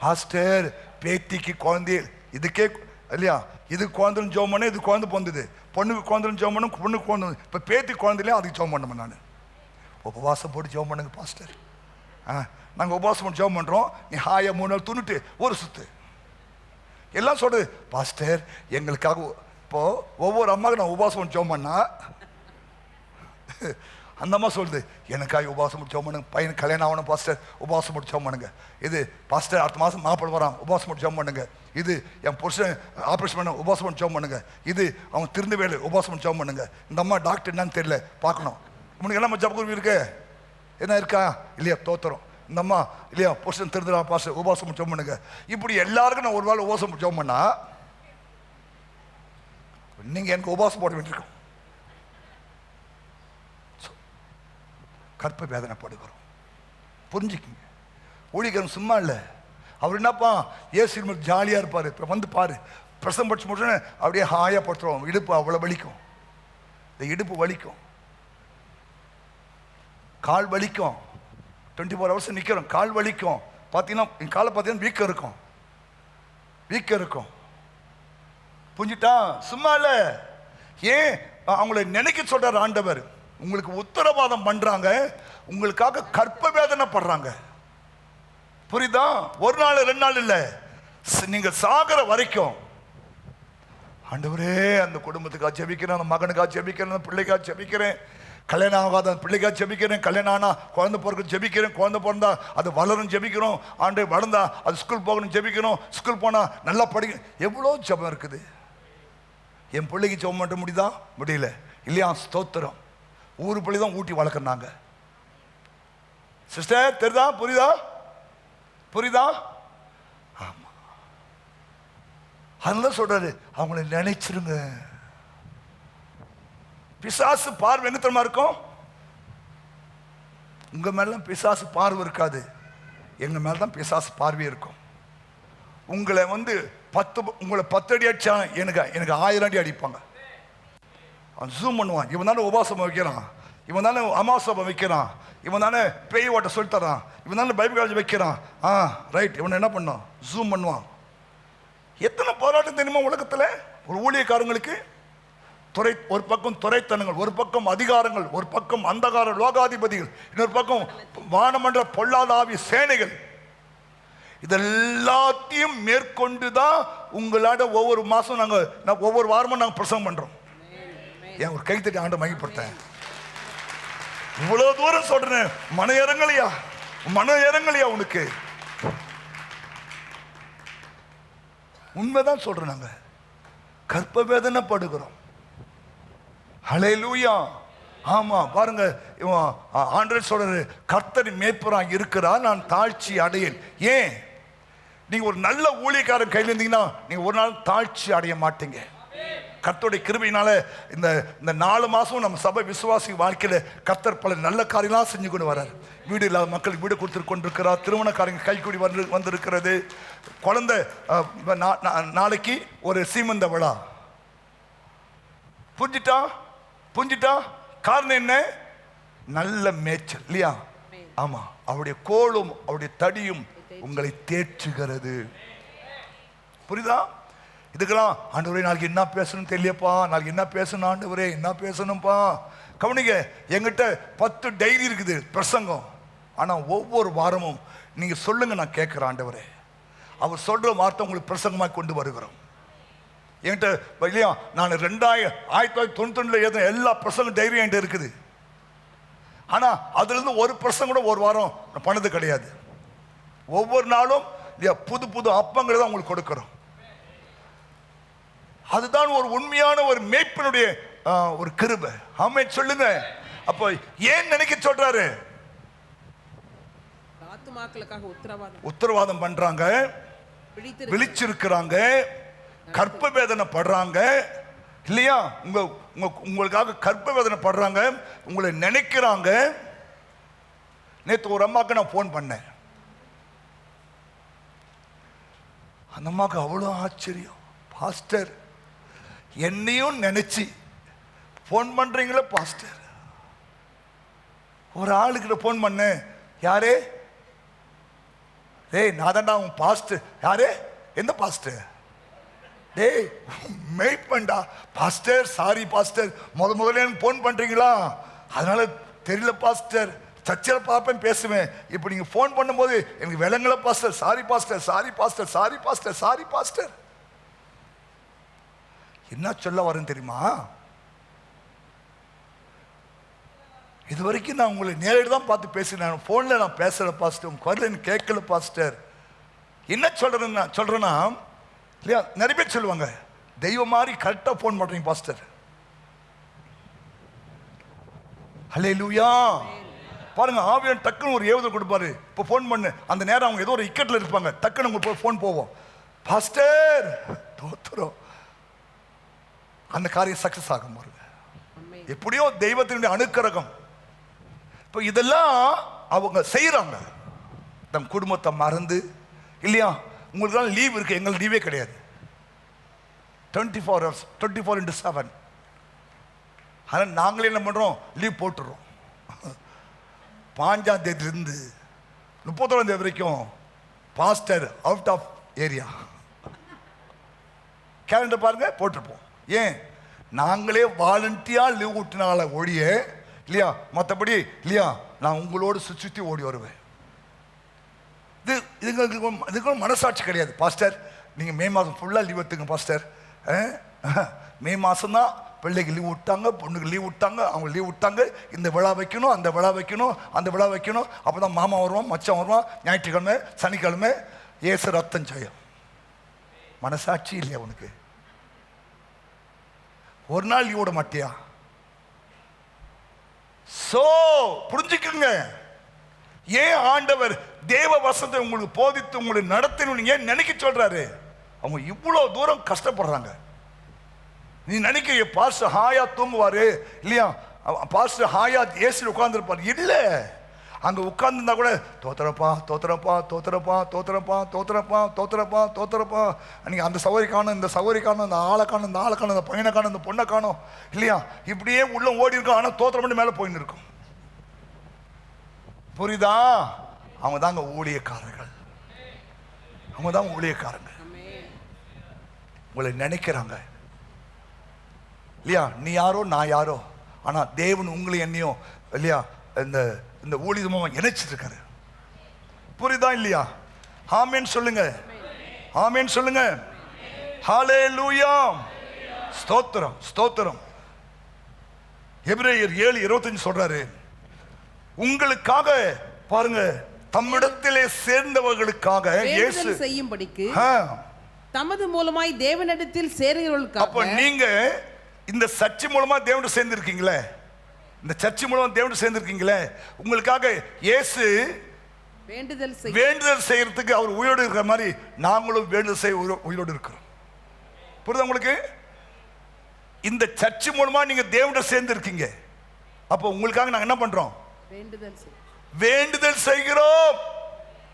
பாஸ்டர் பேத்திக்கு குழந்தை இதுக்கே இல்லையா, இது குழந்தைன்னு ஜெபம் பண்ண, இது குழந்தை பொந்தது, பொண்ணுக்கு குழந்தைன்னு ஜெபம் பண்ண, பொண்ணுக்கு குழந்தை, இப்போ பேத்தி குழந்தையிலே அதுக்கு ஜெபம் பண்ணுவேன் நான். உபவாசம் போட்டு ஜெபம் பண்ணுங்க பாஸ்டர். நாங்கள் உபவாசம் போட்டு ஜெபம் பண்ணுறோம், நீ ஹாயா 3 நாள் துணிட்டு ஒரு சுத்து எல்லாம் சொல்றது. பாஸ்டர் எங்களுக்காக இப்போ ஒவ்வொரு அம்மாவுக்கு நான் உபவாசம் ஜெபம் பண்ணா அந்த அம்மா சொல்லுது, எனக்காக உபவாசம் ஜெபம் பண்ணுங்க, பையனுக்கு கல்யாணம் ஆகணும் பாஸ்டர் உபவாசம் போட்டு ஜெபம் பண்ணுங்க. இது பாஸ்டர் அடுத்த மாதம் மாப்பிள்ளை வரான் உபவாசம் போட்டு ஜெபம் பண்ணுங்க. இது என் புருஷன் ஆப்ரேஷன் பண்ண உபவாசம் போட்டு ஜெபம் பண்ணுங்க. இது அவன் திருந்த வேலை உபவாசம் போட்டு ஜெபம் பண்ணுங்க. இந்த அம்மா டாக்டர் என்னன்னு தெரியல பார்க்கணும். உனக்கு என்ன ஜபக்குருவி இருக்கு என்ன இருக்கா இல்லையா, தோத்துறோம். இந்த அம்மா இல்லையா புருஷன் திருந்துடா பாஸ்டர் உபவாசம் ஜெபம் பண்ணுங்க. இப்படி எல்லாருக்கும் நான் ஒரு வேளை உபவாசம் ஜெபம் பண்ணா நீங்க எனக்கு உபவாசம் போட வேண்டியிருக்கும். கற்ப வேதனைப்படுகிறோம். புரிஞ்சுக்குங்க. ஊழியக்காரன் சும்மா இல்லை. அவர் என்னப்பா ஏசு ஜாலியா இருப்பாரு. இப்போ வந்து பாரு, பிரசம் படிச்சு முடிச்சோன்னே அப்படியே ஹாயா படுத்துருவோம். இடுப்பு அவ்வளோ வலிக்கும், இந்த இடுப்பு வலிக்கும், கால் வலிக்கும். 24 ஹவர்ஸ் நிற்கிறோம், கால் வலிக்கும். பார்த்தீங்கன்னா என் காலை பார்த்தீங்கன்னா வீக்கம் இருக்கும், வீக்கம் இருக்கும். புரிஞ்சுட்டா? சும்மா இல்லை. ஏன் அவங்களை நினைக்க சொல்றாரு ஆண்டவர். உங்களுக்கு உத்தரவாதம் பண்றாங்க, உங்களுக்காக கற்ப வேதனை படுறாங்க. புரியுதா? ஒரு நாள் 2 நாள் இல்ல, நீங்க சாகர வரைக்கும் ஆண்டவரே அந்த குடும்பத்துக்காக ஜெபிக்கிறேன், அந்த மகனுக்காக ஜெபிக்கிறேன், அந்த பிள்ளைக்காக ஜெபிக்கிறேன், கல்யாணம் ஆகாத அந்த பிள்ளைக்காக ஜெபிக்கிறேன், கல்யாணம் ஆனா குழந்தை பிறகு ஜெபிக்கிறேன், குழந்தை பிறந்தா அது வளரும் ஜெபிக்கிறோம், ஆண்டு வளர்ந்தா அது ஸ்கூல் போகணும் ஜெபிக்கிறோம், ஸ்கூல் போனா நல்லா படிக்க. எவ்வளோ ஜெபம் இருக்குது. என் பிள்ளைக்கு ஜெபம் பண்ண முடியுதா? முடியல இல்லையா? ஸ்தோத்திரம். ஊரு பிள்ளை தான் ஊட்டி வளர்க்குறாங்க. சிஸ்டர் தெரியுதா? புரியுதா? புரியுதா? ஆமா. அதெல்லாம் சொல்றாரு, அவங்கள நினைச்சிருங்க. பிசாசு பார்வை எங்க தெரியுமா இருக்கும்? உங்க மேலாம் பிசாசு பார்வை இருக்காது, எங்க மேலதான் பிசாசு பார்வை இருக்கும். உங்களை வந்து உங்களை 10 அடி அடிச்சா எனக்கு 1000 அடி அடிப்பாங்க. அவன் ஜூம் பண்ணுவான், இவன் தானே உபாசம் வைக்கிறான், இவன் தானே அமாவாசை வைக்கிறான், இவன் தானே பேய் ஓட்ட சொல்லித்தரான், இவன் தானே பைபிள் காலேஜ் வைக்கிறான், ரைட், இவன் என்ன பண்ணான், ஜூம் பண்ணுவான். எத்தனை போராட்டம் தெரியுமா உலகத்தில் ஒரு ஊழியக்காரங்களுக்கு? ஒரு பக்கம் துறைத்தனங்கள், ஒரு பக்கம் அதிகாரங்கள், ஒரு பக்கம் அந்தகார லோகாதிபதிகள், இன்னொரு பக்கம் வானமன்ற பொல்லாத ஆவி சேனைகள். இதெல்லாத்தையும் மேற்கொண்டுதான் உங்களோட ஒவ்வொரு மாசம் ஒவ்வொரு வாரமும் நாங்கள் பிரசங்கம் பண்றோம். ஏன் ஒரு கைத்தட்டி ஆண்டு மையப்படுத்தேன். இவ்வளவு தூரம் சொல்றேன், மன இறங்கலையா உனக்கு? உண்மைதான் சொல்றேன். நாங்க கர்ப்ப வேதனைப்படுகிறோம். ஹல்லேலூயா. ஆமா, பாருங்க, ஆண்டவர் சொல்றாரு, கர்த்தர் மேய்ப்பராக இருக்கிறார், நான் தாழ்ச்சி அடையேன். ஏன்? நீங்க ஒரு நல்ல ஊழியக்காரன் கையில் இருந்தீங்கன்னா நீங்க ஒரு நாள் தாழ்ச்சி அடைய மாட்டீங்க. கர்த்தருடைய கிருபையினால இந்த 4 மாசம் நம்ம சபை விசுவாசி வாழ்க்கையில கர்த்தர் பல நல்ல காரியெல்லாம் செஞ்சு கொண்டு வர்றார். வீடு இல்லாத மக்களுக்கு வீடு கொடுத்து கொண்டிருக்கிறார். திருமணக்காரங்க கைக்கூடி வந்திருக்கிறது. குழந்தை நாளைக்கு ஒரு சீமந்த விழா. புரிஞ்சிட்டா? காரணம் என்ன? நல்ல மேய்ச்சல் இல்லையா? ஆமா, அவருடைய கோலும் அவருடைய தடியும் உங்களை தேற்றுகிறது. புரியுதா? இதுக்கெல்லாம் ஆண்டவரே நாளைக்கு என்ன பேசணும் தெரியப்பா, நாளைக்கு என்ன பேசணும் ஆண்டவரே, என்ன பேசணும்ப்பா. கவனிங்க, எங்கிட்ட 10 டைரி இருக்குது பிரசங்கம். ஆனா ஒவ்வொரு வாரமும் நீங்க சொல்லுங்க, நான் கேட்கிறேன் ஆண்டவரே. அவர் சொல்ற வார்த்தை உங்களுக்கு பிரசங்கமாக கொண்டு வருகிறோம். என்கிட்ட இல்லையா, நான் 1992 எழுதின எல்லா பிரசங்க டைரியும் என்கிட்ட இருக்குது. ஆனா அதுல இருந்து ஒரு பிரசங்கம் கூட ஒரு வாரம் பண்ணது கிடையாது. ஒவ்வொரு நாளும் புது புது அப்பங்களை தான் உங்களுக்கு கொடுக்கிறோம். அதுதான் ஒரு உண்மையான ஒரு மேய்ப்பனுடைய ஒரு கிருபை. ஆமென் சொல்லுங்க. அப்ப ஏன் நினைக்க சொல்றாரு? ஆத்துமாக்களுக்காக உத்தரவாதம் பண்றாங்க, விழிச்சிருக்கிறாங்க, கர்ப்ப வேதனை படுறாங்க இல்லையா? உங்களுக்காக கர்ப்ப வேதனை படுறாங்க, உங்களை நினைக்கிறாங்க. நேற்று ஒரு அம்மாவுக்கு நான் போன் பண்ணேன். அந்த அம்மாவுக்கு அவ்வளோ ஆச்சரியம். பாஸ்டர், என்னையும் நினைச்சு போன் பண்றீங்களா பாஸ்டர்? ஒரு ஆளுக்கிட்ட போன் பண்ண, யாரே? டேய், நான் தான்டா உன் பாஸ்டர். யாரே? எந்த பாஸ்டர்? டேய், மெய்ப்பண்டா. பாஸ்டர், சாரி பாஸ்டர், முதல்ல எனக்கு போன் பண்றீங்களா? அதனால தெரியல பாஸ்டர், சர்ச்சில் பார்ப்பேன், பேசுவேன். இப்போ நீங்க போன் பண்ணும்போது எனக்கு விளங்கல pastor. Sorry pastor, sorry pastor, sorry pastor, sorry pastor. என்ன சொல்ல வரேன்னு தெரியுமா? இது வரைக்கும் நான் உங்களை நேரடி தான் பார்த்து பேசினேன். போன்ல நான் பேசுற பாஸ்டர், உங்க குரல் எனக்கு கேட்கல பாஸ்டர். என்ன சொல்றேன்னா இல்லையா, நிறைய பேர் சொல்லுவாங்க, தெய்வம் மாதிரி கரெக்டா போன் பண்றீங்க பாஸ்டர். ஹல்லேலூயா. பாருங்க, ஆவியானவர் டக்குன்னு ஒரு ஏவுதல் கொடுப்பாரு. இப்போ ஃபோன் பண்ணு, அந்த நேரம் அவங்க ஏதோ ஒரு இக்கட்டில் இருப்பாங்க, டக்குன்னு உங்களுக்கு ஃபோன் போவோம், பாஸ்டர் தோத்துறோம். அந்த காரியம் சக்சஸ் ஆகும் பாருங்க. எப்படியோ தெய்வத்தினுடைய அனுக்கிரகம். இப்போ இதெல்லாம் அவங்க செய்யறாங்க, தம் குடும்பத்தை மறந்து இல்லையா. உங்களுக்கு லீவ் இருக்கு, எங்களுக்கு லீவே கிடையாது. 24 hours 24/7. ஆனால் நாங்களே என்ன பண்றோம், லீவ் போட்டுறோம். 5ஆம் தேதியிலிருந்து 31ஆம் தேதி வரைக்கும் pastor out of area. Calendar பாருங்க, போட்டிருப்போம். ஏன்? நாங்களே வாலண்டியா லீவ் விட்டுனால ஒழிய இல்லையா, மற்றபடி இல்லையா, நான் உங்களோடு சுற்றி ஓடி வருவேன். இதுக்கு மனசாட்சி கிடையாது. பாஸ்டர், நீங்கள் மே மாதம் ஃபுல்லாக லீவ் எடுத்துங்க பாஸ்டர். மே மாதம் தான் பிள்ளைக்கு லீவ் விட்டாங்க, பொண்ணுக்கு லீவ் விட்டாங்க, அவங்க லீவ் விட்டாங்க, இந்த விழா வைக்கணும், அந்த விழா வைக்கணும், அந்த விழா வைக்கணும். அப்போ தான் மாமா வருவான், மச்சான் வருவான், ஞாயிற்றுக்கிழமை சனிக்கிழமை ஏசு ரத்தம் ஜெயம். மனசாட்சி இல்லையா உனக்கு? ஒரு நாள் லீவ் விட மாட்டியா? சோ புரிஞ்சுக்குங்க, ஏன் ஆண்டவர் தேவ வசனத்தை உங்களுக்கு போதித்து உங்களை நடத்தணும் ஏன் நினைக்க சொல்றாரு? அவங்க இவ்வளோ தூரம் கஷ்டப்படுறாங்க. நீ நினைக்கிற பாஸ்டர் ஹாயா தூங்குவாரு இல்லையா, பாஸ்டர் ஹாயா ஏசியில் உட்கார்ந்துருப்பார். இல்லை, அங்கே உட்கார்ந்துருந்தா கூட தோத்துறப்பா தோத்துறப்பா தோத்துறப்பா தோத்துறப்பா தோத்துறப்பா தோத்துறப்பா தோத்துறப்பா. அன்றைக்கி அந்த சௌகரி காணும், இந்த சௌகரி காணும், இந்த ஆளை காணும், இந்த ஆளை காணும், இந்த பையனை காணும், இந்த பொண்ணை காணும் இல்லையா, இப்படியே உள்ள ஓடி இருக்கும். ஆனால் தோத்திரம் மட்டும் மேலே போயின்னு இருக்கும். புரியுதா? அவங்க தாங்க ஊழியக்காரர்கள், அவங்க தான் ஊழியக்காரங்க. உங்களை நினைக்கிறாங்க இல்லையா, நீ யாரோ நான் யாரோ, ஆனா தேவன் உங்களை என்னையும் இல்லையா இந்த ஊழியமா இணைச்சிட்டு இருக்காரு. புரியுதா இல்லையா? ஆமென் சொல்லுங்க, ஆமென் சொல்லுங்க. ஹல்லேலூயா, ஸ்தோத்திரம் ஸ்தோத்திரம். எபிரேயர் 7:25 சொல்றாரு, உங்களுக்காக பாருங்க, தம்மிடத்திலே சேர்ந்தவர்களுக்காக இயேசு செய்யும்படிக்கு தமது மூலமாய் தேவனிடத்தில் சேர்கிறவர்களுக்காக. அப்ப நீங்க இந்த சர்ச்சை மூலமா தேவனோடு சேர்ந்திருக்கீங்களே, இந்த சர்ச்சை மூலமா தேவனோடு சேர்ந்திருக்கீங்களே, உங்களுக்காக இயேசு வேண்டுதல் செய்யறதுக்கு அவர் உயிரோடு இருக்கிற மாதிரி நாங்களும் வேண்டுதல் செய்ய உயிரோடு இருக்கிறோம். புரியுதா உங்களுக்கு? இந்த சர்ச்சை மூலமா நீங்க தேவனோடு சேர்ந்திருக்கீங்க. அப்போ உங்களுக்காக நாங்க என்ன பண்றோம்? வேண்டுதல் செய்கிறோம்.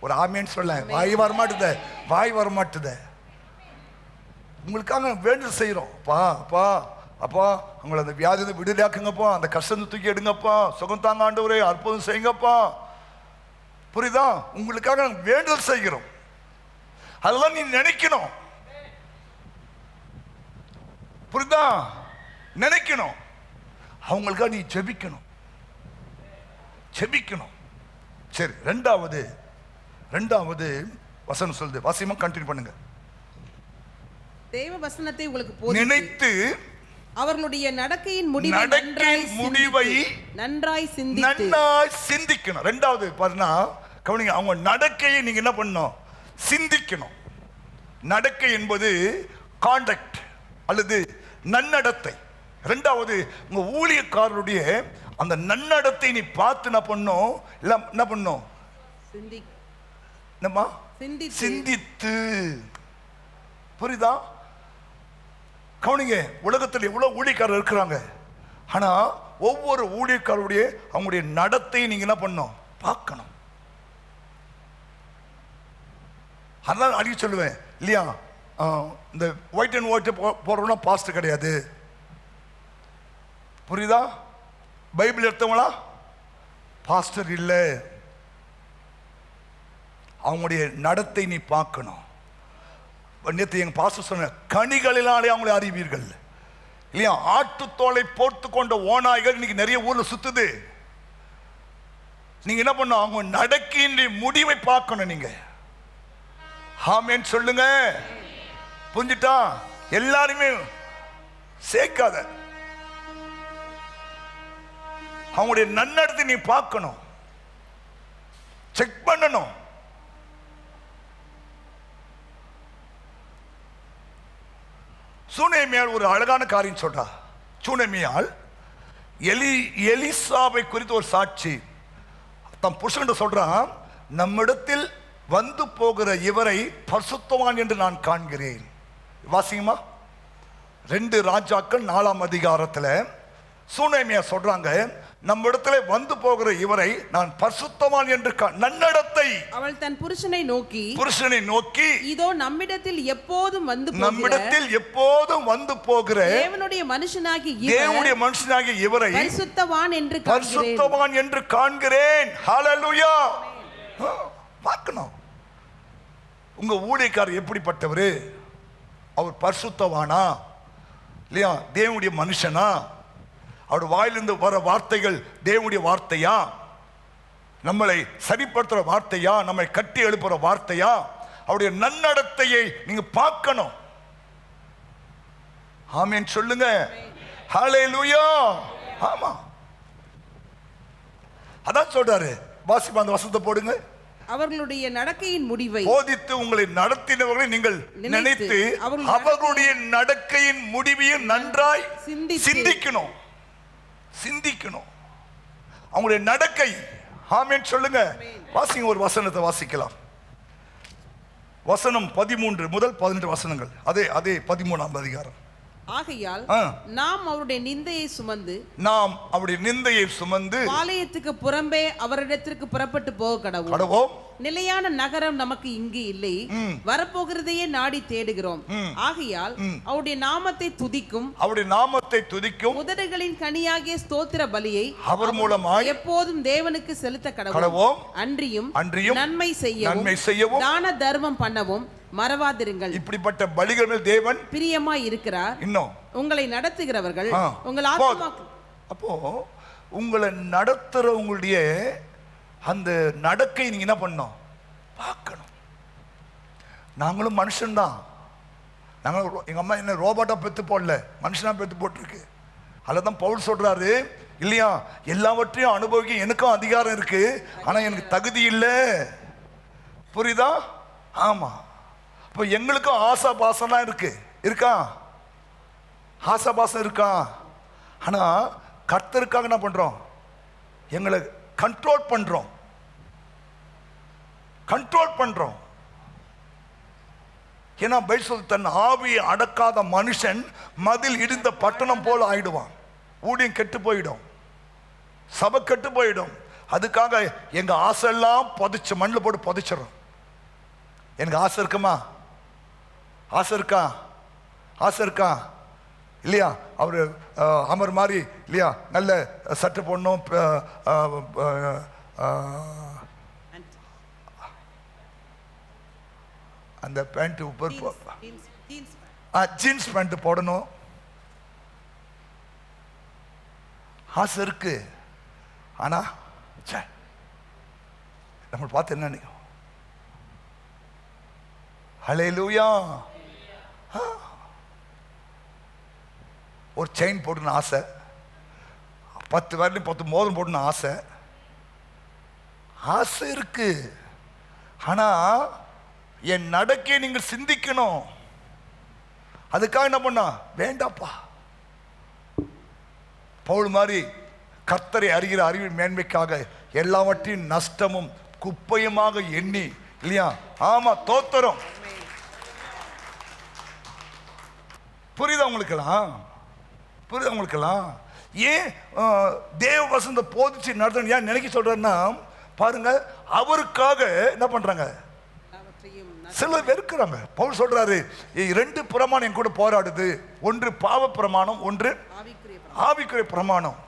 ஒரு ஆமேன் சொல்ல வாய் வரமாட்டுத, வாய் வரமாட்டுத. உங்களுக்காக வேண்டுதல் செய்கிறோம். அப்பா அப்பா அப்பா, அவங்களை அந்த வியாதி விடுதலையாக்குங்கப்பா, அந்த கஷ்டத்தை தூக்கி எடுங்கப்பா, சுகம் தாங்க ஆண்டவரே, அற்புதம் செய்யுங்கப்பா. புரியுதா? உங்களுக்காக நாங்கள் வேண்டுதல் செய்கிறோம். அதெல்லாம் நீ நினைக்கணும். புரியுதா? நினைக்கணும். அவங்களுக்காக நீ ஜெபிக்கணும், ஜெபிக்கணும். சரி, ரெண்டாவது வசனம் சொல்லுது, வாசியமா கண்டினியூ பண்ணுங்க. தேவ வசனத்தை உங்களுக்கு நினைத்து அவர்களுடைய நடக்கையின் முடிவை நன்றாய் சிந்திக்கணும். ரெண்டாவது பாருங்க, கவனிங்க, அவங்க நடக்கையை நீங்க என்ன பண்ணணும்? சிந்திக்கணும். நடக்கை என்பது காண்டக்ட் அல்லது நன்னடத்தை. ரெண்டாவது, உங்க ஊழியக்காரருடைய அந்த நன்னடத்தை நீ பார்த்து என்ன பண்ணும்? என்ன பண்ணும்? சிந்தித்து. புரியுதா? கவனிங்க, உலகத்தில் எவ்வளவு ஊழியக்காரர் இருக்கிறாங்க, ஆனா ஒவ்வொரு ஊழியக்காரருடைய அவங்களுடைய நடத்தையை நீங்க என்ன பண்ணணும்? பார்க்கணும். அதனால அடிக்க சொல்லுவேன் இல்லையா, இந்த ஒயிட் அண்ட் ஒயிட் போறோம்னா பாஸ்டர் கிடையாது. புரியுதா? பைபிள் எடுத்தவங்களா பாஸ்டர் இல்லை. அவங்களுடைய நடத்தை நீ பார்க்கணும். நேற்று எங்க பாஸ்டர் சொன்ன, கனிகளினாலே அவங்களை அறிவீர்கள் இல்லையா. ஆட்டுத்தோலை போர்த்து கொண்ட ஓநாய்கள் இன்னைக்கு நிறைய ஊர்ல சுத்துது. நீங்க என்ன பண்ணணும்? அவங்க நடக்கின்ற முடிவை பார்க்கணும். நீங்க ஆமென் சொல்லுங்க. புரிஞ்சுட்டா? எல்லாருமே சேர்க்காத, அவங்களுடைய நன்னடத்தை நீ பார்க்கணும், செக் பண்ணணும். சூனேமியால் ஒரு அழகான காரியம் சொல்றா. சூனேமியால் எலிசாவை குறித்து ஒரு சாட்சி தம் புருஷன் சொல்றான், நம்மிடத்தில் வந்து போகிற இவரை பரிசுத்தவான் என்று நான் காண்கிறேன். வாசிங்கம்மா, 2 ராஜாக்கள் 4ஆம் அதிகாரத்தில் சூனேமியா சொல்றாங்க, நம்ம இடத்துல வந்து போகிற இவரை நான் பரிசுத்தவான் என்று நன்னடத்தை. அவள் தன் புருஷனை நோக்கி இதோ நம்மிடத்தில் எப்போதும் வந்து போகிற தேவனுடைய மனுஷனாகிய இவரை பரிசுத்தவான் என்று காண்கிறேன். ஹல்லேலூயா. பார்க்கணும், உங்க ஊழியக்காரர் எப்படிப்பட்டவர்? அவர் பரிசுத்தவானா இல்லையா? தேவனுடைய மனுஷனா? அவருடைய வாயிலிருந்து வர வார்த்தைகள் தேவனுடைய வார்த்தையா? நம்மளை சரிப்படுத்துற வார்த்தையா? நம்மை கட்டி எழுப்புற வார்த்தையா? அவருடைய நன்னடத்தையை நீங்க பார்க்கணும். ஆமென் சொல்லுங்க. ஹல்லேலூயா. ஆமா, அதான் சொல்றாரு. வாசிப்பா, அந்த வசனத்தை போடுங்க. அவர்களுடைய நடக்கையின் முடிவை போதித்து உங்களை நடத்தினவர்களை நீங்கள் நினைத்து அவர்களுடைய நடக்கையின் முடிவையும் நன்றாய் சிந்திக்கணும். அவங்களுடைய நடக்கை. ஆமென் சொல்லுங்க. வாசிங்க, ஒரு வசனத்தை வாசிக்கலாம். வசனம் 13 முதல் 18 வசனங்கள். அதே 13ஆம் அதிகாரம். ஆகையால் நாம் அவருடைய நிந்தையை சுமந்து பாளையத்துக்கு புறம்பே அவரிடத்திற்கு புறப்பட்டு போக கடவோம். நிலையான நகரம் நமக்கு இங்கு இல்லை, வரப்போகிறதையே நாடி தேடுகிறோம். ஆகையால் அவருடைய நாமத்தை துதிக்கும் உதடுகளின் கனியாகிய ஸ்தோத்திர பலியை அவர் மூலமாய் எப்போதும் தேவனுக்கு செலுத்த கடவோம். அன்றியும் நன்மை செய்யவும் தான தர்மம் பண்ணவும் மறவாதிருங்கள். இப்படிப்பட்ட பலிகள் மேல் தேவன் பிரியமாய் இருக்கிறார். இன்னும் உங்களை நடத்துகிறவர்கள் உங்கள் ஆத்மா. அப்போ உங்களை நடத்துறவங்களுடைய அந்த நடக்கை நீங்க என்ன பண்ணணும், பார்க்கணும். நாங்களும் மனுஷன்தான். நாங்களும் எங்க அம்மா என்ன ரோபோட்டா பெத்து போடல, மனுஷனா பெத்து போட்டிருக்கு. அதுதான் பவுல் சொல்றாரு இல்லையா, எல்லாவற்றையும் அனுபவிக்க எனக்கும் அதிகாரம் இருக்கு, ஆனா எனக்கு தகுதி இல்லை. புரியுதா? ஆமா. இப்போ எங்களுக்கும் ஆசாபாசம்லாம் இருக்கா, ஆசாபாசம் இருக்கா. ஆனா கர்த்தருக்காக என்ன பண்றோம், எங்களை கண்ட்ரோல் பண்றோம். ஏன்னா பைபிள் தன் ஆவியை அடக்காத மனுஷன் மதில் இடிந்த பட்டணம் போல ஆயிடுவான். ஊழியம் கெட்டு போயிடும், சபை கெட்டு போயிடும். அதுக்காக எங்க ஆசை எல்லாம் புதைச்சு மண்ணில் போட்டு புதைச்சிடும். எனக்கு ஆசை இருக்குமா? ஆசை இருக்கா இல்லையா? அவர் அமர் மாதிரி இல்லையா, நல்ல சட்டை போடணும், அந்த பேண்ட் ஜீன்ஸ் பேண்ட் போடணும். ஆசை இருக்கு. ஆனா நம்ம பார்த்து என்ன நினைக்கும்? ஹல்லேலூயா. ஒரு செயின் போட்டுன்னு ஆசை, 10 வரலையும் 10 மோதிரம் போட்டுன்னு ஆசை இருக்கு. ஆனா என் நடக்கையை நீங்கள் சிந்திக்கணும். அதுக்காக என்ன பண்ணா வேண்டாப்பா. பவுல் மாதிரி கர்த்தரை அறிகிற அறிவின் மேன்மைக்காக எல்லாவற்றையும் நஷ்டமும் குப்பையுமாக எண்ணி இல்லையா. ஆமா, தோத்தரும். புரியுதா உங்களுக்கெல்லாம்? ஏன் தேவ வசந்த போதிச்சு நடத்தணும் ஏன் நினைக்க சொல்றேன்னா, பாருங்க, அவருக்காக என்ன பண்றாங்க, சிலர் வெறுக்கிறாங்க. பவுல் சொல்றாரு, 2 பிரமாணம் என் கூட போராடுது, ஒன்று பாவ பிரமாணம், ஒன்று ஆவிக்குரிய பிரமாணம்.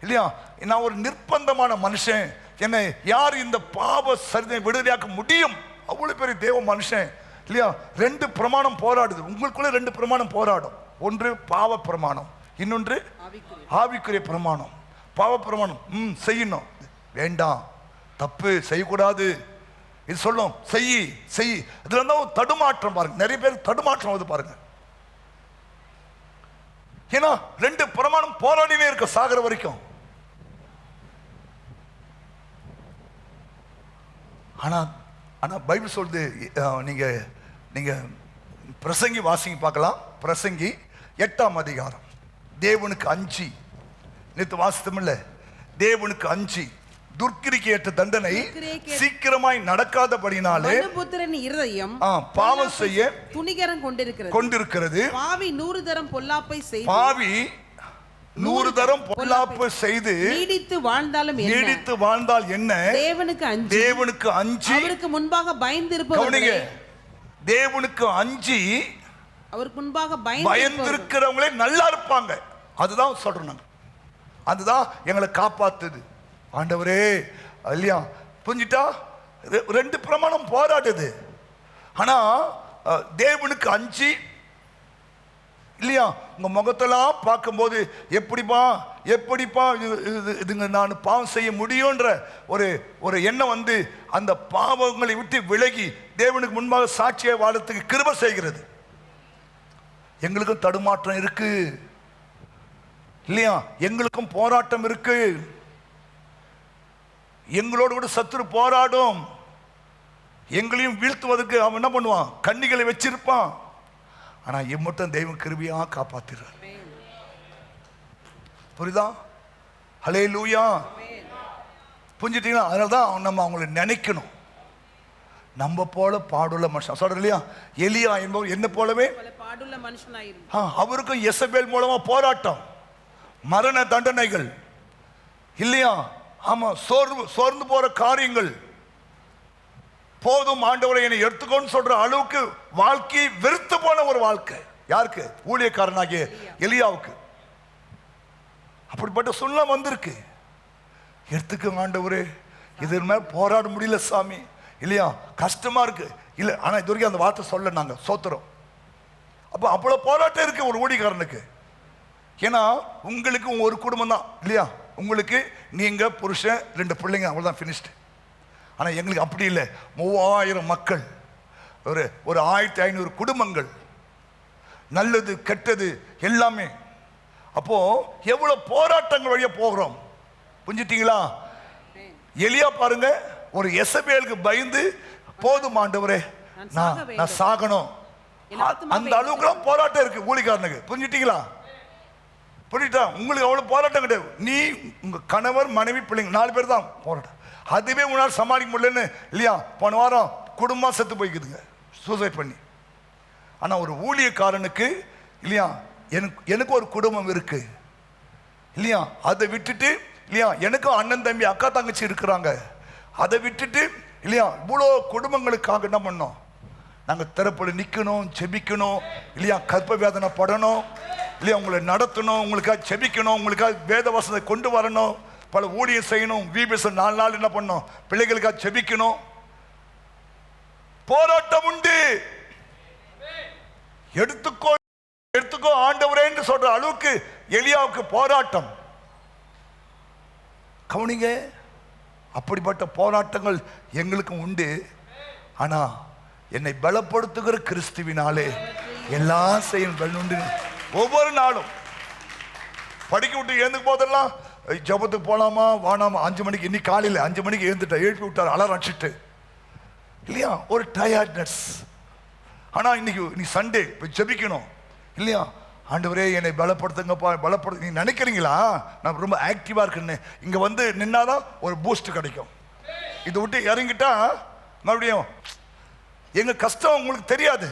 இல்லையா? நான் ஒரு நிர்பந்தமான மனுஷன், என்னை யார் இந்த பாவ சரிதை விடுதலையாக்க முடியும்? அவ்வளவு பெரிய தேவ மனுஷன் இல்லையா. 2 பிரமாணம் போராடுது. உங்களுக்குள்ள 2 பிரமாணம் போராடும். ஒன்று பாவ பிரமாணம், இன்னொன்று ஆவிக்குரிய பிரமாணம். பாவ பிரமாணம் செய்யணும், வேண்டாம், தப்பு செய்யக்கூடாது, இது சொல்லும், செய். இதுல இருந்தால் தடுமாற்றம் பாருங்க. நிறைய பேர் தடுமாற்றம் வந்து பாருங்க. ஏன்னா 2 பிரமாணம் போராடினே இருக்க சாகர வரைக்கும். ஆனா பைபிள் சொல்லுது, நீங்க பிரசங்கி வாசிங்க பார்க்கலாம். பிரசங்கி 8ஆம் அதிகாரம். தேவனுக்கு அஞ்சி, நேற்று வாசித்தமில்ல, தேவனுக்கு அஞ்சி துர்க்கிரிக்கு ஏற்ற தண்டனை சீக்கிரமாய் நடக்காதபடினாலே புத்திரன் இருதயம் பாவம் செய்ய துணிகரம் கொண்டிருக்கிறது. பாவி 100 தரம் பொல்லாப்பை செய்து நீடித்து வாழ்ந்தால் என்ன? தேவனுக்கு அஞ்சி அவருக்கு முன்பாக பயந்திருப்பவர்களே, தேவனுக்கு அஞ்சி அவருக்கு முன்பாக பயந்திருக்கிறவங்களே நல்லா இருப்பாங்க. அதுதான் சொல்றோம். அதுதான் எங்களை காப்பாத்துது. ஆண்டவரே இல்லையா, புரிஞ்சிட்டா? 2 பிரமாணம் போராடுது. ஆனா தேவனுக்கு அஞ்சி இல்லையா, உங்க முகத்தெல்லாம் பார்க்கும்போது எப்படிப்பா இதுங்க நான் பாவம் செய்ய முடியும்ன்ற ஒரு எண்ணம் வந்து அந்த பாவங்களை விட்டு விலகி தேவனுக்கு முன்பாக சாட்சியை வாழறதுக்கு கிருபை செய்கிறது. எங்களுக்கும் தடுமாற்றம் இருக்கு இல்லையா, எங்களுக்கும் போராட்டம் இருக்கு. எங்களோடு கூட சத்துரு போராடும். எங்களையும் வீழ்த்துவதற்கு அவன் என்ன பண்ணுவான், கண்ணிகளை வச்சிருப்பான். ஆனா இம்மட்டும் தெய்வம் கிருபையா காப்பாத்துறார். புரியுதா? ஹல்லேலூயா. புரிஞ்சிட்டீங்களா? அதனால தான் நம்ம அவங்களை நம்ம போல பாடுள்ள மனுஷன் சொல்ற இல்லையா, எலியா என்பவர் என்ன போலவே பாடுள்ள மனுஷனாயிருந்தார். அவருக்கும் எசபேல் மூலமா போராட்டம், மரண தண்டனைகள் இல்லையா, ஆமா, சோர்ந்து போற காரியங்கள். போதும் ஆண்டவரை என்னை எடுத்துக்கோன்னு சொல்ற அளவுக்கு வாழ்க்கையை வெறுத்து போன ஒரு வாழ்க்கை. யாருக்கு? ஊழியக்காரனாகிய எலியாவுக்கு. அப்படிப்பட்ட சூழ்நிலை வந்திருக்கு. எடுத்துக்க ஆண்டவரே, இது மேல போராட முடியல சாமி, இல்லையா, கஷ்டமா இருக்கு இல்ல. ஆனா இது வரைக்கும் அந்த வார்த்தை சொல்ல நாங்க சோத்துறோம். அப்ப அவ்வளவு போராட்டம் இருக்கு ஒரு ஊழியக்காரனுக்கு. ஏன்னா உங்களுக்கு ஒரு குடும்பம் தான் இல்லையா, உங்களுக்கு நீங்க புருஷன் 2 பிள்ளைங்க, அவ்வளவுதான் ஃபினிஷ்டு. ஆனா எங்களுக்கு அப்படி இல்லை, 3000 மக்கள், ஒரு 1500 குடும்பங்கள், நல்லது கெட்டது எல்லாமே. அப்போ எவ்வளவு போராட்டங்கள் வழியா போகிறோம், புரிஞ்சிட்டீங்களா? எலியா பாருங்க, ஒரு எசபேலுக்கு பயந்து போதும் ஆண்டவரே நான் சாகணும், அந்த அளவுக்கு போராட்டம் இருக்கு ஊழியக்காரனுக்கு. புரிஞ்சிட்டீங்களா? புரியுதா? உங்களுக்கு அவ்வளவு போராட்டம் கிடையாது. நீ உங்க கணவர் மனைவி பிள்ளைங்க 4 பேர் தான் போராட்டம். அதுவே உங்களால் சமாளிக்க முடியலன்னு இல்லையா, போன வாரம் குடும்பம் செத்து போய்க்குதுங்க சூசைட் பண்ணி. ஆனா ஒரு ஊழியக்காரனுக்கு இல்லையா, எனக்கு ஒரு குடும்பம் இருக்கு இல்லையா, அதை விட்டுட்டு இல்லையா, எனக்கும் அண்ணன் தம்பி அக்கா தங்கச்சி இருக்கிறாங்க, அதை விட்டுட்டு இல்லையா இவ்வளோ குடும்பங்களுக்காக என்ன பண்ணோம், நாங்கள் திறப்பட நிற்கணும், செபிக்கணும் இல்லையா, கற்ப வேதனை படணும் இல்லையா, உங்களை நடத்தணும், உங்களுக்காக செபிக்கணும், உங்களுக்காக வேத வசனத்தை கொண்டு வரணும், பல ஊழியம் செய்யணும், வீபஸ் 4 நாள் என்ன பண்ணணும், பிள்ளைகளுக்காக செபிக்கணும். போராட்டம் உண்டு. எடுத்துக்கோ எடுத்துக்கோ ஆண்டவரே என்று சொல்ற அளவுக்கு எலியாவுக்கு போராட்டம். கவனிங்க, அப்படிப்பட்ட போராட்டங்கள் எங்களுக்கும் உண்டு. ஆனா என்னை பலப்படுத்துகிற கிறிஸ்துவினாலே எல்லாம் செய்யும். ஒவ்வொரு நாளும் படிக்க விட்டு எழுந்து போதெல்லாம் ஜபத்துக்கு போலாமா வானாமா, 5 மணிக்கு, இன்னைக்கு காலையில் 5 மணிக்கு எழுந்துட்டேன், எழுப்பி விட்டார் அலாரம் அடிச்சுட்டு இல்லையா, ஒரு டயர்ட்னஸ். ஆனா இன்னைக்கு சண்டே போய் ஜபிக்கணும் இல்லையா, ஆண்டவரே என்னை பலப்படுத்துங்கப்பா, பலப்படுத்து. நீங்க நினைக்கிறீங்களா நான் ரொம்ப ஆக்டிவா இருக்குன்னு? இங்க வந்து நின்னாதான் ஒரு பூஸ்ட் கிடைக்கும். இதை விட்டு இறங்கிட்டா மறுபடியும் எங்க கஷ்டம் உங்களுக்கு தெரியாது.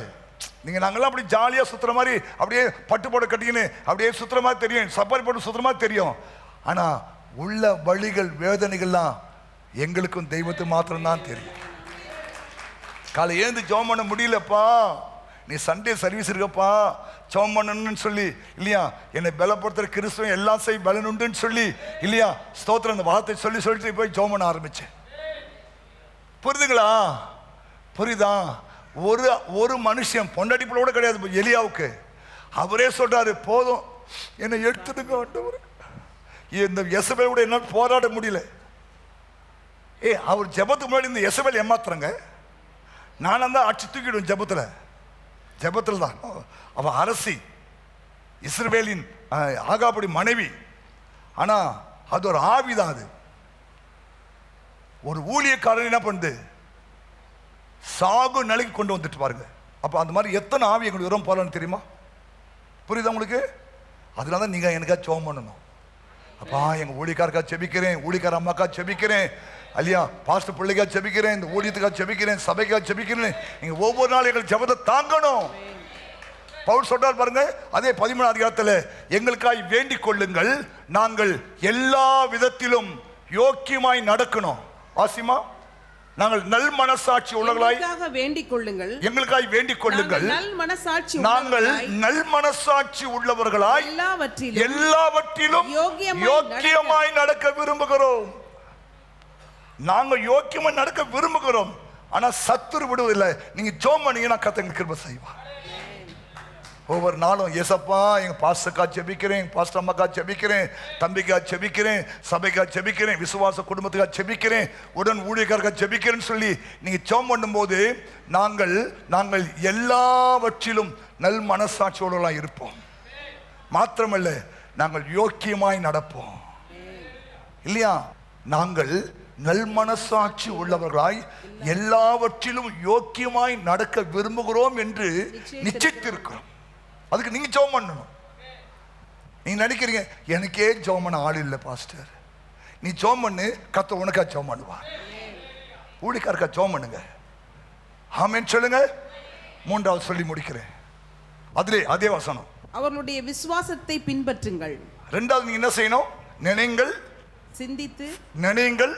நீங்க நாங்கெல்லாம் அப்படி ஜாலியா சுத்துற மாதிரி, அப்படியே பட்டு போட கட்டிக்கின்னு அப்படியே சுத்துற மாதிரி தெரியும், சப்பாரி போட்டு சுத்துற மாதிரி தெரியும். ஆனா உள்ள வழிகள் வேதனைகள்லாம் எங்களுக்கும் தெய்வத்து மாத்திரம்தான் தெரியும். காலை ஏந்து ஜெபம் பண்ண முடியலப்பா, நீ சண்டே சர்வீஸ் இருக்கப்பா, ஜெபம் பண்ணணும்னு சொல்லி இல்லையா, என்னை பலப்படுத்துற கிறிஸ்துவ எல்லாம் செய் பலன் உண்டுன்னு சொல்லி இல்லையா, ஸ்தோத்திரம் அந்த வார்த்தை சொல்லிட்டு போய் ஜெபம் பண்ண ஆரம்பிச்சேன். புரியுதுங்களா? புரியுதா? ஒரு மனுஷன் பொண்டாட்டிப்புல கூட கிடையாது எலியாவுக்கு. அவரே சொல்றாரு, போதும் என்னை எடுத்துடுங்க ஆண்டவரே, இந்த எசபேல் கூட என்னால் போராட முடியல. அவர் ஜெபத்துக்கு முன்னாடி இந்த எசபேல் ஏமாத்துறங்க, நானும் தான் அடிச்சு தூக்கிடுவேன் ஜெபத்தில் தான். அவ அரசி, இஸ்ரவேலின் ஆகாபுடைய மனைவி. ஆனா அது ஒரு ஆவிதான். அது ஒரு ஊழியக்காரன் என்ன பண்ணுது, சாகு நிலைக்கு கொண்டு வந்துட்டு பாருங்க. அப்ப அந்த மாதிரி எத்தனை ஆவி எங்களுக்கு வரும் போலான்னு தெரியுமா? புரியுதா உங்களுக்கு? அதனால தான் நீங்க எனக்கா ஜெபம் பண்ணணும். அப்பா எங்க ஊழியக்காரக்கா செபிக்கிறேன், ஊழியக்கார அம்மாக்கா செபிக்கிறேன், அல்லையா பாஸ்டர் பிள்ளைக்கா செபிக்கிறேன், இந்த ஊழியத்துக்காக செபிக்கிறேன், சபைக்காக செபிக்கிறேன். நீங்க ஒவ்வொரு நாளும் எங்களுக்கு ஜெபத்தை தாங்கணும். பவுல் சொல்றார் பாருங்க, அதே 13ஆம் அதிகாரத்தில், எங்களுக்காய் வேண்டிக் கொள்ளுங்கள், நாங்கள் எல்லா விதத்திலும் யோக்கியமாய் நடக்கணும். வாசிமா, நாங்கள் நல் மனசாட்சி உள்ளவர்களாய் வேண்டிக் கொள்ளுங்கள், எங்களுக்காய் வேண்டிக் கொள்ளுங்கள், நாங்கள் நல் மனசாட்சி உள்ளவர்களாய் எல்லாவற்றிலும் யோக்கியமாய் நடக்க விரும்புகிறோம். நாங்க யோக்கியமா நடக்க விரும்புகிறோம். ஆனா சத்துரு விடுவதில்லை. நீங்க ஜெபம் பண்ணீங்கன்னா கர்த்தர் கிருபை செய்வார். ஒவ்வொரு நாளும் ஏசப்பா எங்க பாஸ்டர்க்கா செபிக்கிறேன், எங்க பாஸ்டர் அம்மாக்கா செபிக்கிறேன், தம்பிக்கா செபிக்கிறேன், சபைக்கா செபிக்கிறேன், விசுவாச குடும்பத்துக்கா செபிக்கிறேன், உடன் ஊழியக்காரக்கா செபிக்கிறேன்னு சொல்லி நீங்க ஜெபம் பண்ணும்போது நாங்கள் எல்லாவற்றிலும் நல் மனசாட்சியோடலாம் இருப்போம். மாத்திரமல்ல, நாங்கள் யோக்கியமாய் நடப்போம். இல்லையா? நாங்கள் நல் மனசாட்சி உள்ளவர்களாய் எல்லாவற்றிலும் யோக்கியமாய் நடக்க விரும்புகிறோம் என்று நிச்சயித்திருக்கிறோம். அதுக்கு நீங்க ஜெபம் பண்ணணும். நீங்க நினைக்கிறீங்க எனக்கே ஜெபம் பண்ண ஆள் இல்லை பாஸ்டர், நீ ஜெபம் பண்ணு, கர்த்தர் உனக்கா ஜெபம் பண்ணுவார். ஊழியக்காரக்கா ஜெபம் பண்ணுங்க. ஆமென் சொல்லுங்க. மூன்றாவது சொல்லி முடிக்கிறேன். அதே வசனம், அவர்களுடைய விசுவாசத்தை பின்பற்றுங்கள். ரெண்டாவது நீங்க என்ன செய்யணும்? நினைங்கள், சிந்தித்து, நினைங்கள்,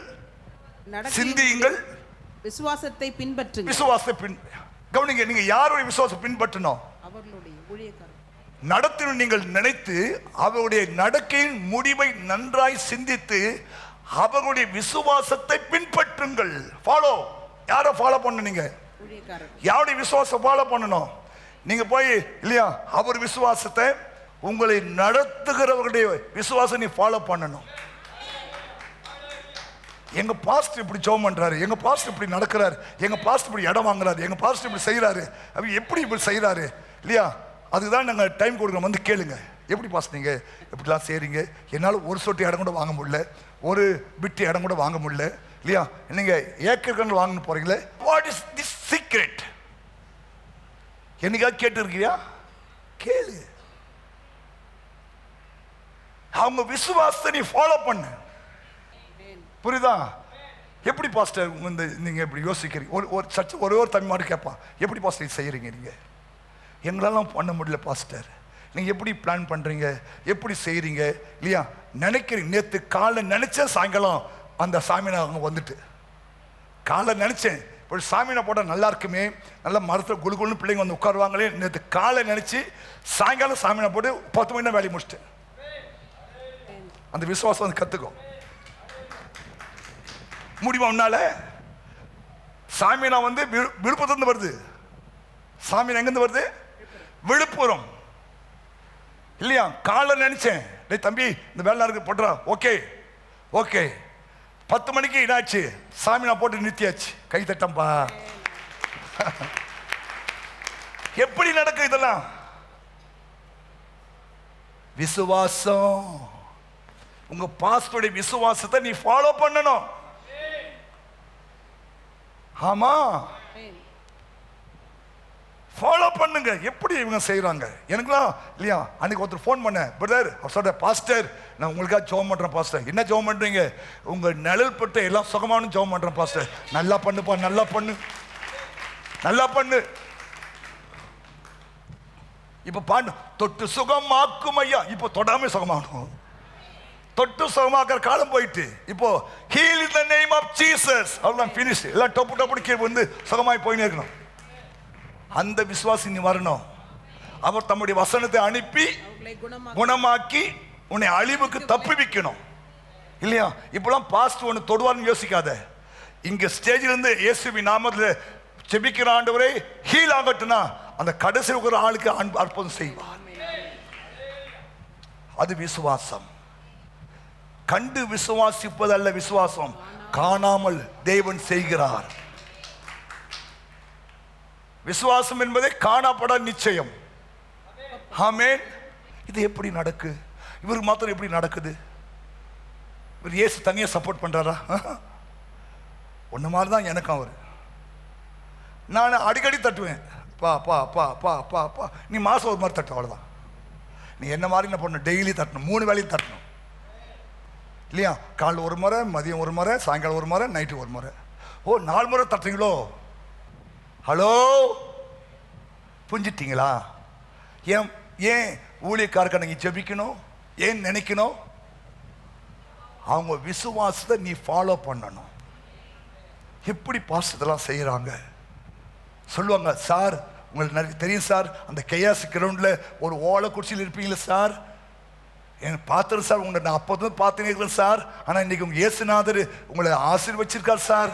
சிந்தியுங்கள், விசுவாசத்தை பின்பற்றுங்கள். விசுவாசத்தை கவனிங்க. நீங்க யாருடைய விசுவாசத்தை பின்பற்றணும்? அவர்களுடைய ஊழியக்காரர் நடத்தினும் நீங்கள் நினைத்து அவருடைய நடக்கையின் முடிவை நன்றாய் சிந்தித்து அவர்களுடைய விசுவாசத்தை பின்பற்றுங்கள். ஃபாலோ. யாரை ஃபாலோ பண்ணீங்க? யாருடைய விசுவாசம் ஃபாலோ பண்ணணும்? நீங்க போய் இல்லையா அவர் விசுவாசத்தை, உங்களை நடத்துகிறவருடைய விசுவாசம் நீ ஃபாலோ பண்ணணும். எங்க பாஸ்டர் இப்படி ஜெபம் பண்றாரு, எங்க பாஸ்டர் இப்படி நடக்கிறாரு, எங்க பாஸ்டர் இப்படி இடம் வாங்குறாரு, எங்க பாஸ்டர் இப்படி செய்யறாரு, அப்ப எப்படி இப்படி செய்யறாரு இல்லையா? அதுதான் நாங்கள் டைம் கொடுக்குறோம். வந்து கேளுங்க, எப்படி பாஸ்டர் நீங்க எப்படிலாம் செய்றீங்க? என்னால் ஒரு சொட்டு இடம் கூட வாங்க முடியல, ஒரு பிட்டு இடம் கூட வாங்க முடியல இல்லையா? நீங்க ஏக்கர் கணக்கில் வாங்கன்னு போறீங்களே, வாட் இஸ் தி சீக்ரெட்? என்னைக்காவது கேட்டு இருக்கியா? கேளு. அவங்க விசுவாசத்தை நீ ஃபாலோ பண்ணு. புரியுதா? எப்படி பாஸ்டர் நீங்க இப்படி யோசிக்கிறீங்க? ஒரு தம்பி மாதிரி கேட்பான், எப்படி பாஸ்டர் செய்யறீங்க? நீங்க எங்களெல்லாம் பண்ண முடியல பாஸ்டர், நீங்க எப்படி பிளான் பண்றீங்க, எப்படி செய்யறீங்க இல்லையா? நினைக்கிறீங்க. நேற்று காலை நினைச்சேன், சாயங்காலம் அந்த சாமியை அவங்க வந்துட்டு காலை நினைச்சேன், இப்போ சாமியை போட்டால் நல்லா இருக்குமே, நல்லா மரத்தில் குழுக்குன்னு பிள்ளைங்க வந்து உட்காருவாங்களே, நேற்று காலை நினைச்சு சாயங்காலம் சாமியை போட்டு 10 மணி நேரம் வேலையை முடிச்சிட்டேன். அந்த விசுவாசம் வந்து கத்துக்கும். முடியுமா உன்னால? சாமியா வந்து விழுப்புரத்துலேருந்து வருது. சாமி எங்கேருந்து வருது? விழுப்புரம் இல்லையா? காலை நினைச்சேன், டேய் தம்பி இந்த வேலை இருக்கு போட்டுறா. Okay okay. 10 மணிக்கு என்னாச்சு? சாமி நான் போட்டு நிறுத்தியாச்சு. கை தட்டம்பா. எப்படி நடக்கும் இதெல்லாம்? விசுவாசம். உங்க பாஸ்டருடைய விசுவாசத்தை நீ ஃபாலோ பண்ணணும். ஆமா, ஃபாலோ பண்ணுங்க. எப்படி இவங்க செய்யறாங்க எனக்குலாம் இல்லையா? அன்னைக்கு ஒருத்தர் ஃபோன் பண்ண, பிரதர் அவர் சொல்ற, பாஸ்டர் நான் உங்களுக்காக ஜெபம் பண்றேன் பாஸ்டர். என்ன ஜெபம் பண்றீங்க? உங்க நிழல் பட்டு எல்லாம் சுகமானு ஜெபம் பண்றேன் பாஸ்டர். நல்லா பண்ணுப்பா, நல்லா பண்ணு, நல்லா பண்ணு. இப்ப பாண்டு தொட்டு சுகமாக்கும் ஐயா. இப்போ தொடாம சுகமாகணும். தொட்டு சுகமாக்குற காலம் போயிட்டு இப்போ heal in the name of Jesus. அவ்வளவுதான், ஃபினிஷ். எல்லாம் டப்பு டப்புன்னு கீழே வந்து சுகமாய் போயினே இருக்கணும். அந்த விசுவாசி நீ வரணும். அவர் தம்முடைய வசனத்தை அனுப்பி குணமாக்கி உன்னை அழிவுக்கு தப்புவிக்கணும் இல்லையா? இப்பெல்லாம் பாஸ்ட் ஒன்று தொடுவார்னு யோசிக்காத. இங்க ஸ்டேஜில் இருந்து இயேசுவின் நாமத்தில் ஜெபிக்கிற ஆண்டவரே ஹீல் ஆகட்டும்னா அந்த கடைசி ஒரு ஆளுக்கு அற்புதம் செய்வார். அது விசுவாசம். கண்டு விசுவாசிப்பது அல்ல விசுவாசம், காணாமல் தேவன் செய்கிறார். விசுவாசம் என்பதை காணப்பட நிச்சயம். ஆமென். இது எப்படி நடக்கு? இவருக்கு மாத்திரம் எப்படி நடக்குது? இவர் இயேசு தனியாக சப்போர்ட் பண்றாரா? ஒன்ன மாதிரி தான் எனக்கும் அவர். நான் அடிக்கடி தட்டுவேன், பா பா பா பா பா பா. நீ மாசம் ஒரு மாதிரி தட்டு, அவ்வளோதான். நீ என்ன மாதிரி என்ன பண்ணணும்? டெய்லி தட்டணும், 3 வேளையும் தட்டணும் இல்லையா? காலைல ஒரு முறை, மதியம் ஒரு முறை, சாயங்காலம் ஒரு முறை, நைட்டு ஒரு முறை. ஓ 4 முறை தட்டுறீங்களோ? ஹலோ, புரிஞ்சிட்டீங்களா? ஏன் ஏன் ஊழியக்காரக்க நீங்க ஜெபிக்கணும்? ஏன் நினைக்கணும்? அவங்க விசுவாசத்தை நீ ஃபாலோ பண்ணணும். எப்படி பாஸ்டர்லாம் செய்யறாங்க சொல்லுவாங்க, சார் உங்களுக்கு நிறைய தெரியும் சார், அந்த கேயாஸ் கிரவுண்ட்ல ஒரு ஓலை குடிச்சியில் இருப்பீங்களா சார், எனக்கு பார்த்துரு சார், உங்களை நான் அப்போதும் பார்த்துனே இருக்கிறேன் சார், ஆனால் இன்னைக்கு உங்க இயேசுநாதர் உங்களை ஆசீர்வச்சிருக்கார் சார்.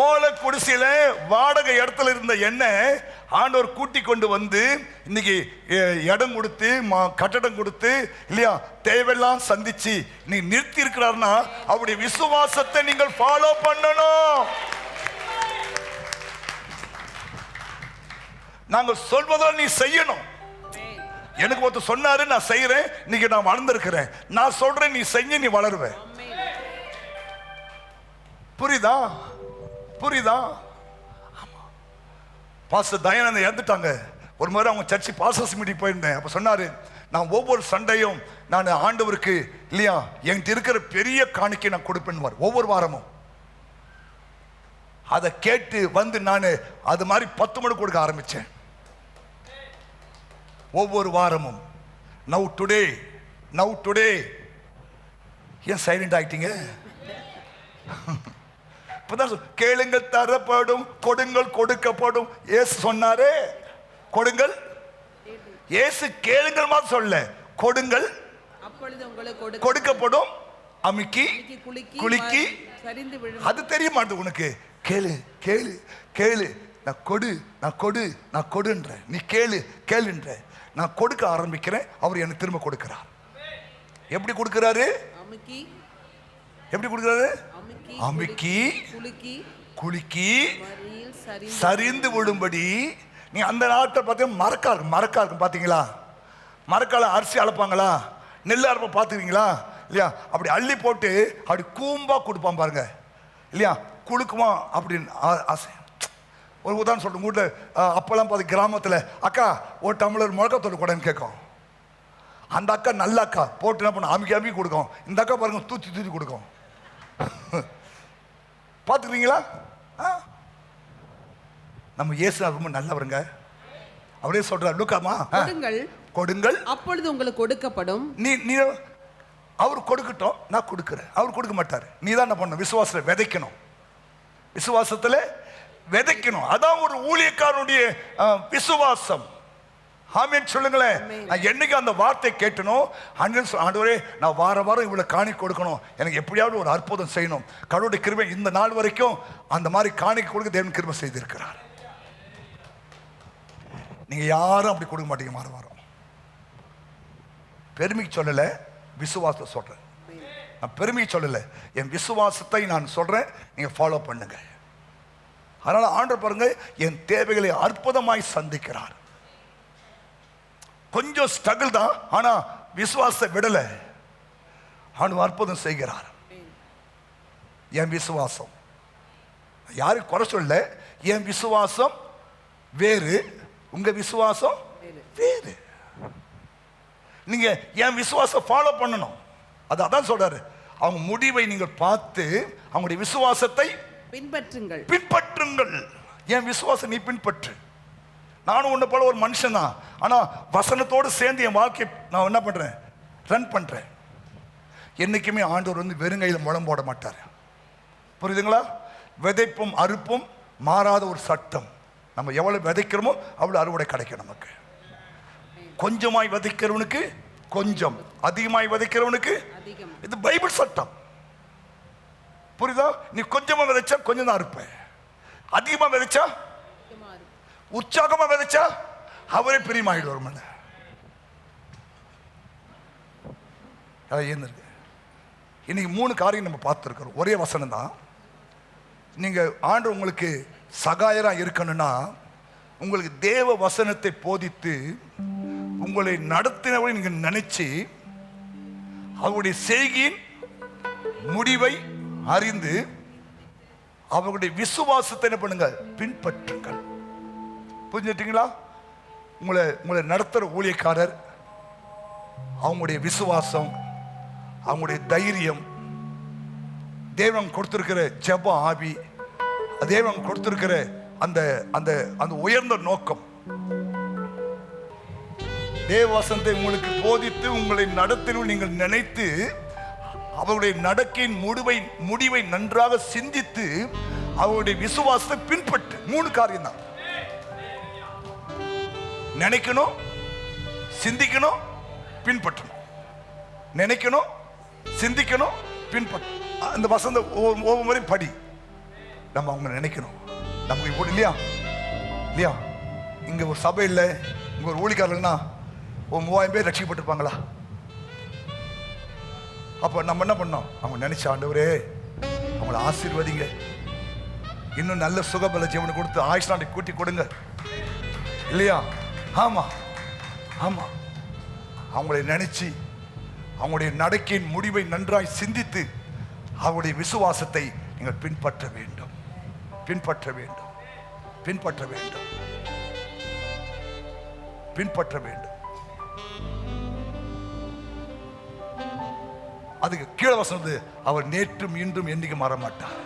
ஓலை குடிசையில வாடகை இடத்துல இருந்த எண்ணெய் ஆண்டவர் கூட்டி கொண்டு வந்து இன்னைக்கு இடம் கொடுத்து கட்டடம் கொடுத்து இல்லையா தேவையெல்லாம் சந்திச்சு நீ நிறுத்தி இருக்கிறார்னா அவருடைய விசுவாசத்தை நீங்கள் ஃபாலோ பண்ணணும். நாங்க சொல்வதால் நீ செய்யணும். எனக்கு ஒருத்தர் சொன்னாரு, நான் செய்யறேன், இன்னைக்கு நான் வளர்ந்திருக்கிறேன். நான் சொல்றேன், நீ செஞ்சு நீ வளருவ. புரியுதா? புரியுதா? பாஸ்டர் தயானந்த இறந்துட்டாங்க. ஒரு முறை அவங்க சர்ச்சு பாஸ்டர்ஸ் மீட்டிங் போயிருந்தேன். அப்ப சொன்னாரு, நான் ஒவ்வொரு சண்டையும் நான் ஆண்டவருக்கு இல்லையா என்கிட்ட இருக்கிற பெரிய காணிக்கை நான் கொடுப்பேன் ஒவ்வொரு வாரமும். அதை கேட்டு வந்து நான் அது மாதிரி 10 மணி கொடுக்க ஆரம்பிச்சேன். ஒவ்வொரு வாரமும் நவ் டுடே. ஏன் சைலண்ட் ஆயிட்டீங்க? கேளுங்கள் தரப்படும், கொடுங்கள் கொடுக்கப்படும். ஏசு சொன்னாரே கொடுங்கள். ஏசு கேளுங்கள் மாதிரி சொல்ல, கொடுங்கள் கொடுக்கப்படும், அமுக்கி குலுக்கி. அது தெரிய மாட்டேது உனக்கு. கேளு கேளு கேளு, நான் கொடுன்ற, நீ கேளுன்ற, நான் கொடுக்க ஆரம்பிக்கிறேன். அவர் எனக்கு திரும்ப கொடுக்கிறார். எப்படி கொடுக்கிறாரு? எப்படி கொடுக்கிறாரு? அமுக்கி குலுக்கி சரிந்து விடும்படி. நீ அந்த நாட்டை பார்த்தீங்கன்னா மரக்கா இருக்கும் பாத்தீங்களா? மரக்கால அரிசி அளப்பாங்களா, நெல் அரைப்ப பார்த்துக்கிறீங்களா இல்லையா? அப்படி அள்ளி போட்டு அப்படி கூம்பா கொடுப்பான் பாருங்க இல்லையா? குளுக்குமா அப்படின்னு ஆசை. ஒரு உதாரணம் சொல்றேன். உங்கள்கிட்ட அப்பெல்லாம் பார்த்து கிராமத்தில் அக்கா ஒரு டம்ளர் முழக்கத்தோடு கூடன்னு கேட்கும். அந்த அக்கா நல்ல அக்கா போட்டு என்ன பண்ண அமுக்கி கொடுக்கும். இந்த அக்கா பாருங்க தூத்தி கொடுக்கும். பார்த்துக்கிறீங்களா? நம்ம இயேசு ரொம்ப நல்லவருங்க. அப்படியே சொல்றாரு லூக்காமா, கொடுங்கள் அப்பொழுது உங்களுக்கு கொடுக்கப்படும். நீ அவர் கொடுக்கட்டும், நான் கொடுக்கிறேன். அவர் கொடுக்க மாட்டார். நீ தான் என்ன பண்ணணும்? விசுவாசத்துல விதைக்கணும். விசுவாசத்துல விதைக்கணும். அதான் ஒரு ஊழியக்காரனுடைய விசுவாசம். ஆமென் சொல்லுங்களேன். நான் என்னைக்கு அந்த வார்த்தை கேட்டனும், ஆண்டவரே நான் வாரம் இவ்வளவு காணி கொடுக்கணும், எனக்கு எப்படியாவது ஒரு அற்புதம் செய்யணும். கடவுளுடைய கிருபை இந்த நாள் வரைக்கும் அந்த மாதிரி காணிக்கை கொடுக்க தேவன் கிருபை செய்திருக்கிறார். நீங்க யாரும் அப்படி கொடுக்க மாட்டீங்க. வாரம் பெருமைக்கு சொல்லல, விசுவாசத்தை சொல்றேன். நான் பெருமைக்கு சொல்லல, என் விசுவாசத்தை நான் சொல்றேன். நீங்க ஃபாலோ பண்ணுங்க. அதனால ஆண்டவர் பாருங்க, என் தேவைகளை அற்புதமாய் சந்திக்கிறார். கொஞ்சம் ஸ்ட்ரகிள் தான், ஆனா விசுவாசத்தை விடல, ஆண்டவர் அற்புதம் செய்கிறார். என் விசுவாசம் யாருக்கு குறை சொல்ல, என் விசுவாசம் வேறு, உங்க விசுவாசம் வேறு. நீங்க என் விசுவாசம் ஃபாலோ பண்ணணும். அதான் சொல்றாரு. அவங்க முடிவை நீங்கள் பார்த்து அவங்களுடைய விசுவாசத்தை பின்பற்றுங்கள். என் விசுவாசம் நீ பின்பற்று. நானும் உன்னை போல ஒரு மனுஷன் தான், ஆனா வசனத்தோடு சேர்ந்து என் வாழ்க்கையை நான் என்ன பண்றேன்? ரன் பண்றேன். என்னைக்குமே ஆண்டவர் வந்து வெறுங்கையில் முழம் போட மாட்டார். புரியுதுங்களா? விதைப்பும் அறுப்பும் மாறாத ஒரு சட்டம். நம்ம எவ்வளவு விதைக்கிறோமோ அவ்வளவு அறுவடை கிடைக்கும் நமக்கு. கொஞ்சமாய் விதைக்கிறவனுக்கு கொஞ்சம், அதிகமாய் விதைக்கிறவனுக்கு இது பைபிள் சட்டம். புரியுதா? நீ கொஞ்சமா விதைச்சா கொஞ்சம் தான் இருப்ப, அதிகமா விதைச்சா உற்சாகமா விதைச்சா அவரே பிரியமாயிடுவார் மேல. இன்னைக்கு 3 காரியம் நம்ம பார்த்துருக்கிறோம். ஒரே வசனம் தான். நீங்க ஆண்டு உங்களுக்கு சகாயரா இருக்கணும்னா, உங்களுக்கு தேவ வசனத்தை போதித்து உங்களை நடத்தினவரை நீங்க நினைச்சு அவருடைய செய்கையின் முடிவை அறிந்து அவர்களுடைய விசுவாசத்தை என்ன பண்ணுங்க? பின்பற்றுங்கள். புரிஞ்சுட்டீங்களா? உங்களை நடத்துற ஊழியக்காரர், அவங்களுடைய விசுவாசம், அவங்களுடைய தைரியம், தேவன் கொடுத்திருக்கிற ஜெப ஆவி, தேவன் கொடுத்திருக்கிற அந்த அந்த அந்த உயர்ந்த நோக்கம், தேவவசனத்தை உங்களுக்கு போதித்து உங்களை நடத்தின நீங்கள் நினைத்து அவருடைய நடக்கையின் முடிவை நன்றாக சிந்தித்து அவருடைய விசுவாசத்தை பின்பற்று. 3 காரியம் தான். நினைக்கணும், சிந்திக்கணும், பின்பற்றணும். நினைக்கணும், சிந்திக்கணும், பின்பற்றணும். அந்த வசந்த ஒவ்வொரு முறை படி. நம்ம அவங்க நினைக்கணும். நமக்கு இப்போ இல்லையா இங்க ஒரு சபை இல்லை, இங்க ஒரு ஊழியக்காரர்கள்னா 3000 பேர் ரட்சிக்கப்பட்டிருப்பாங்களா? அப்ப நம்ம என்ன பண்ணோம்? அவங்க நினைச்ச ஆண்டவரே அவங்களை ஆசீர்வதிங்க, இன்னும் நல்ல சுகபல ஜீவனை கொடுத்து ஆயுஷ்நாட்டை கூட்டி கொடுங்க இல்லையா? ஆமா ஆமா. அவங்களை நினைச்சு அவங்களுடைய நடக்கையின் முடிவை நன்றாய் சிந்தித்து அவருடைய விசுவாசத்தை நீங்கள் பின்பற்ற வேண்டும், பின்பற்ற வேண்டும், பின்பற்ற வேண்டும், பின்பற்ற வேண்டும். அதுக்கு கீழே வசனது, அவர் நேற்றும் இன்றும் என்னைக்கு மாற மாட்டார்.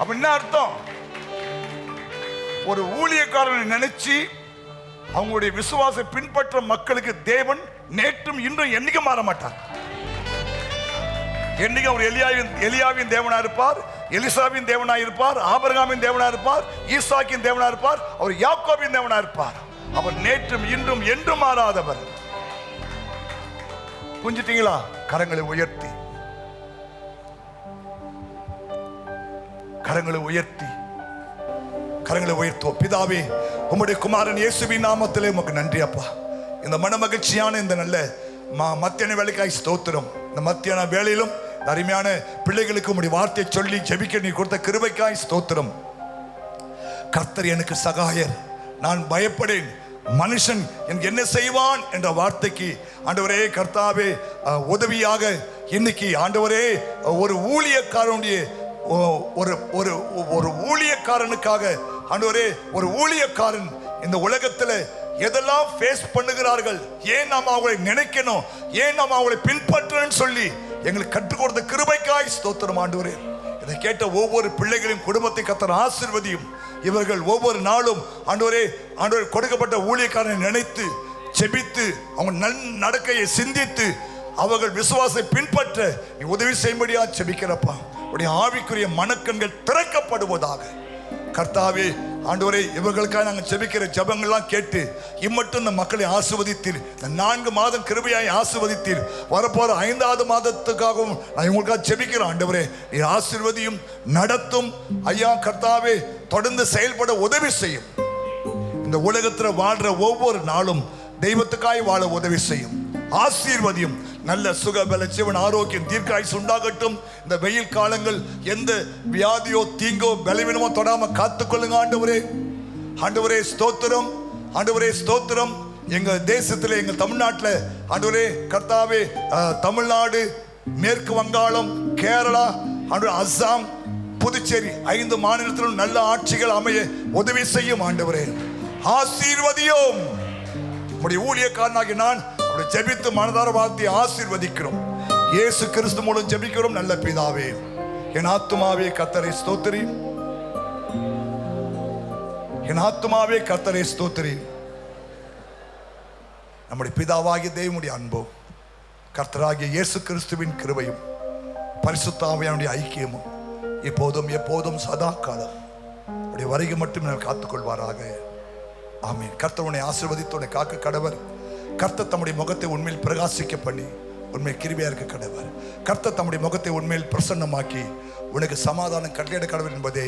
அப்ப என்ன அர்த்தம்? ஒரு ஊழியக்காரனை நினைச்சு அவங்களுடைய விசுவாசத்தை பின்பற்ற மக்களுக்கு தேவன் நேற்றும் இன்றும் என்னைக்கும் மாற மாட்டார். என்னைக்கும் அவர் எலியாவின் தேவனா இருப்பார், எலிசாவின் தேவனா இருப்பார், ஆபிரகாமின் தேவனா இருப்பார், ஈசாக்கின் தேவனா இருப்பார், அவர் யாக்கோபின் தேவனா இருப்பார். அவர் நேற்றும் இன்றும் என்றும் மாறாதவர். புரிஞ்சிட்டீங்களா? கரங்களை உயர்த்தி, கரங்களை உயர்த்தி, கரங்களை உயர்த்துவோம். பிதாவே, உம்முடைய குமாரன் இயேசுவின் நாமத்திலே உமக்கு நன்றி அப்பா. இந்த மன மகிழ்ச்சியான இந்த நல்ல மத்தியான வேலைக்காய் ஸ்தோத்திரம். இந்த மத்தியான வேலையிலும் அருமையான பிள்ளைகளுக்கு உம்முடைய வார்த்தையை சொல்லி ஜெபிக்க நீ கொடுத்த கிருபைக்காய் ஸ்தோத்திரம். கர்த்தர் எனக்கு சகாயர், நான் பயப்படேன், மனுஷன் எனக்கு என்ன செய்வான் என்ற வார்த்தைக்கு ஆண்டவரே கர்த்தாவே உதவியாக இன்னைக்கு ஆண்டவரே ஒரு ஊழியக்காரனுடைய ஒரு ஊழியக்காரனுக்காக ஆண்டவரே, ஒரு ஊழியக்காரன் இந்த உலகத்தில் எதெல்லாம் ஃபேஸ் பண்ணுகிறார்கள், ஏன் நாம் அவங்களை நினைக்கணும், ஏன் நாம் அவங்களை பின்பற்றணும்னு சொல்லி எங்களுக்கு கற்றுக் கொடுத்த கிருபைக்காய் ஸ்தோத்திரம் ஆண்டவரே. இதை கேட்ட ஒவ்வொரு பிள்ளைகளின் குடும்பத்தை கர்த்தர் ஆசீர்வதியும். இவர்கள் ஒவ்வொரு நாளும் ஆண்டவரே கொடுக்கப்பட்ட ஊழியக்காரனை நினைத்து ஜெபித்து அவங்க நல் நடக்கையை சிந்தித்து அவர்கள் விசுவாசத்தை பின்பற்ற நீ உதவி செய்யும்படியா ஜெபிக்கிறப்பா. உடைய ஆவிக்குரிய மனக்கண்கள் திறக்கப்படுவதாக கர்த்தாவே. ஆண்டவரே, இவர்களுக்காக நாங்கள் ஜெபிக்கிற ஜெபங்கள்லாம் கேட்டு இம்மட்டும் இந்த மக்களை ஆசீர்வதித்தீர். இந்த 4 மாதம் கிருபையாய் ஆசீர்வதித்தீர். வரப்போற 5வது மாதத்துக்காகவும் நான் இவங்களுக்காக ஜெபிக்கிறேன். ஆண்டவரே, நீ ஆசீர்வதியும், நடத்தும் ஐயா. கர்த்தாவே, தொடர்ந்து செயல்பட உதவி செய்யும். இந்த உலகத்தில் வாழ்ற ஒவ்வொரு நாளும் தெய்வத்துக்காய் வாழ உதவி செய்யும். ஆசீர்வதியும். நல்ல சுக பல ஜீவன் ஆரோக்கியம் தீர்க்காயுசு உண்டாகட்டும். இந்த வெயில் காலங்கள் எந்த வியாதியோ தீங்கோ பலவீனமோ தொடாம காத்துக்கொள்ளுங்க ஆண்டவரே. ஆண்டவரே ஸ்தோத்திரம், ஆண்டவரே ஸ்தோத்திரம். எங்க தேசத்துல, எங்க தமிழ்நாட்டில் ஆண்டவரே கர்த்தாவே, தமிழ்நாடு, மேற்கு வங்காளம், கேரளா, அஸ்ஸாம், புதுச்சேரி 5 மாநிலத்திலும் நல்ல ஆட்சிகள் அமைய உதவி செய்யும் ஆண்டவரே. ஆசீர்வதியும். உம்முடைய ஊழியக்காரனாகி நான் அவரை ஜெபித்து மனதார வாழ்த்தி ஆசீர்வதிக்கிறோம். இயேசு கிறிஸ்து மூலம் ஜெபிக்கிறோம் நல்ல பிதாவே. என் ஆத்துமாவே கர்த்தரை ஸ்தோத்திரி, என் ஆத்துமாவே கர்த்தரை ஸ்தோத்திரி. நம்முடைய பிதாவாகிய தேவனுடைய அன்பும் கர்த்தராகிய இயேசு கிறிஸ்துவின் கிருபையும் பரிசுத்த ஆவியானுடைய ஐக்கியமும் இப்போதும் எப்போதும் சதா காலம் உடைய வருகை மட்டும் நான் காத்துக்கொள்வாராக. ஆமீன். கர்த்தர் உன்னை ஆசீர்வதித்து உன்னை காக்க கடவர். கர்த்தர் தம்முடைய முகத்தை உண்மையில் பிரகாசிக்க பண்ணி உண்மையில் கிருபையா இருக்க கடவர். கர்த்தர் தம்முடைய முகத்தை உண்மையில் பிரசன்னமாக்கி உனக்கு சமாதானம் கட்டளையிட கடவர் என்பதே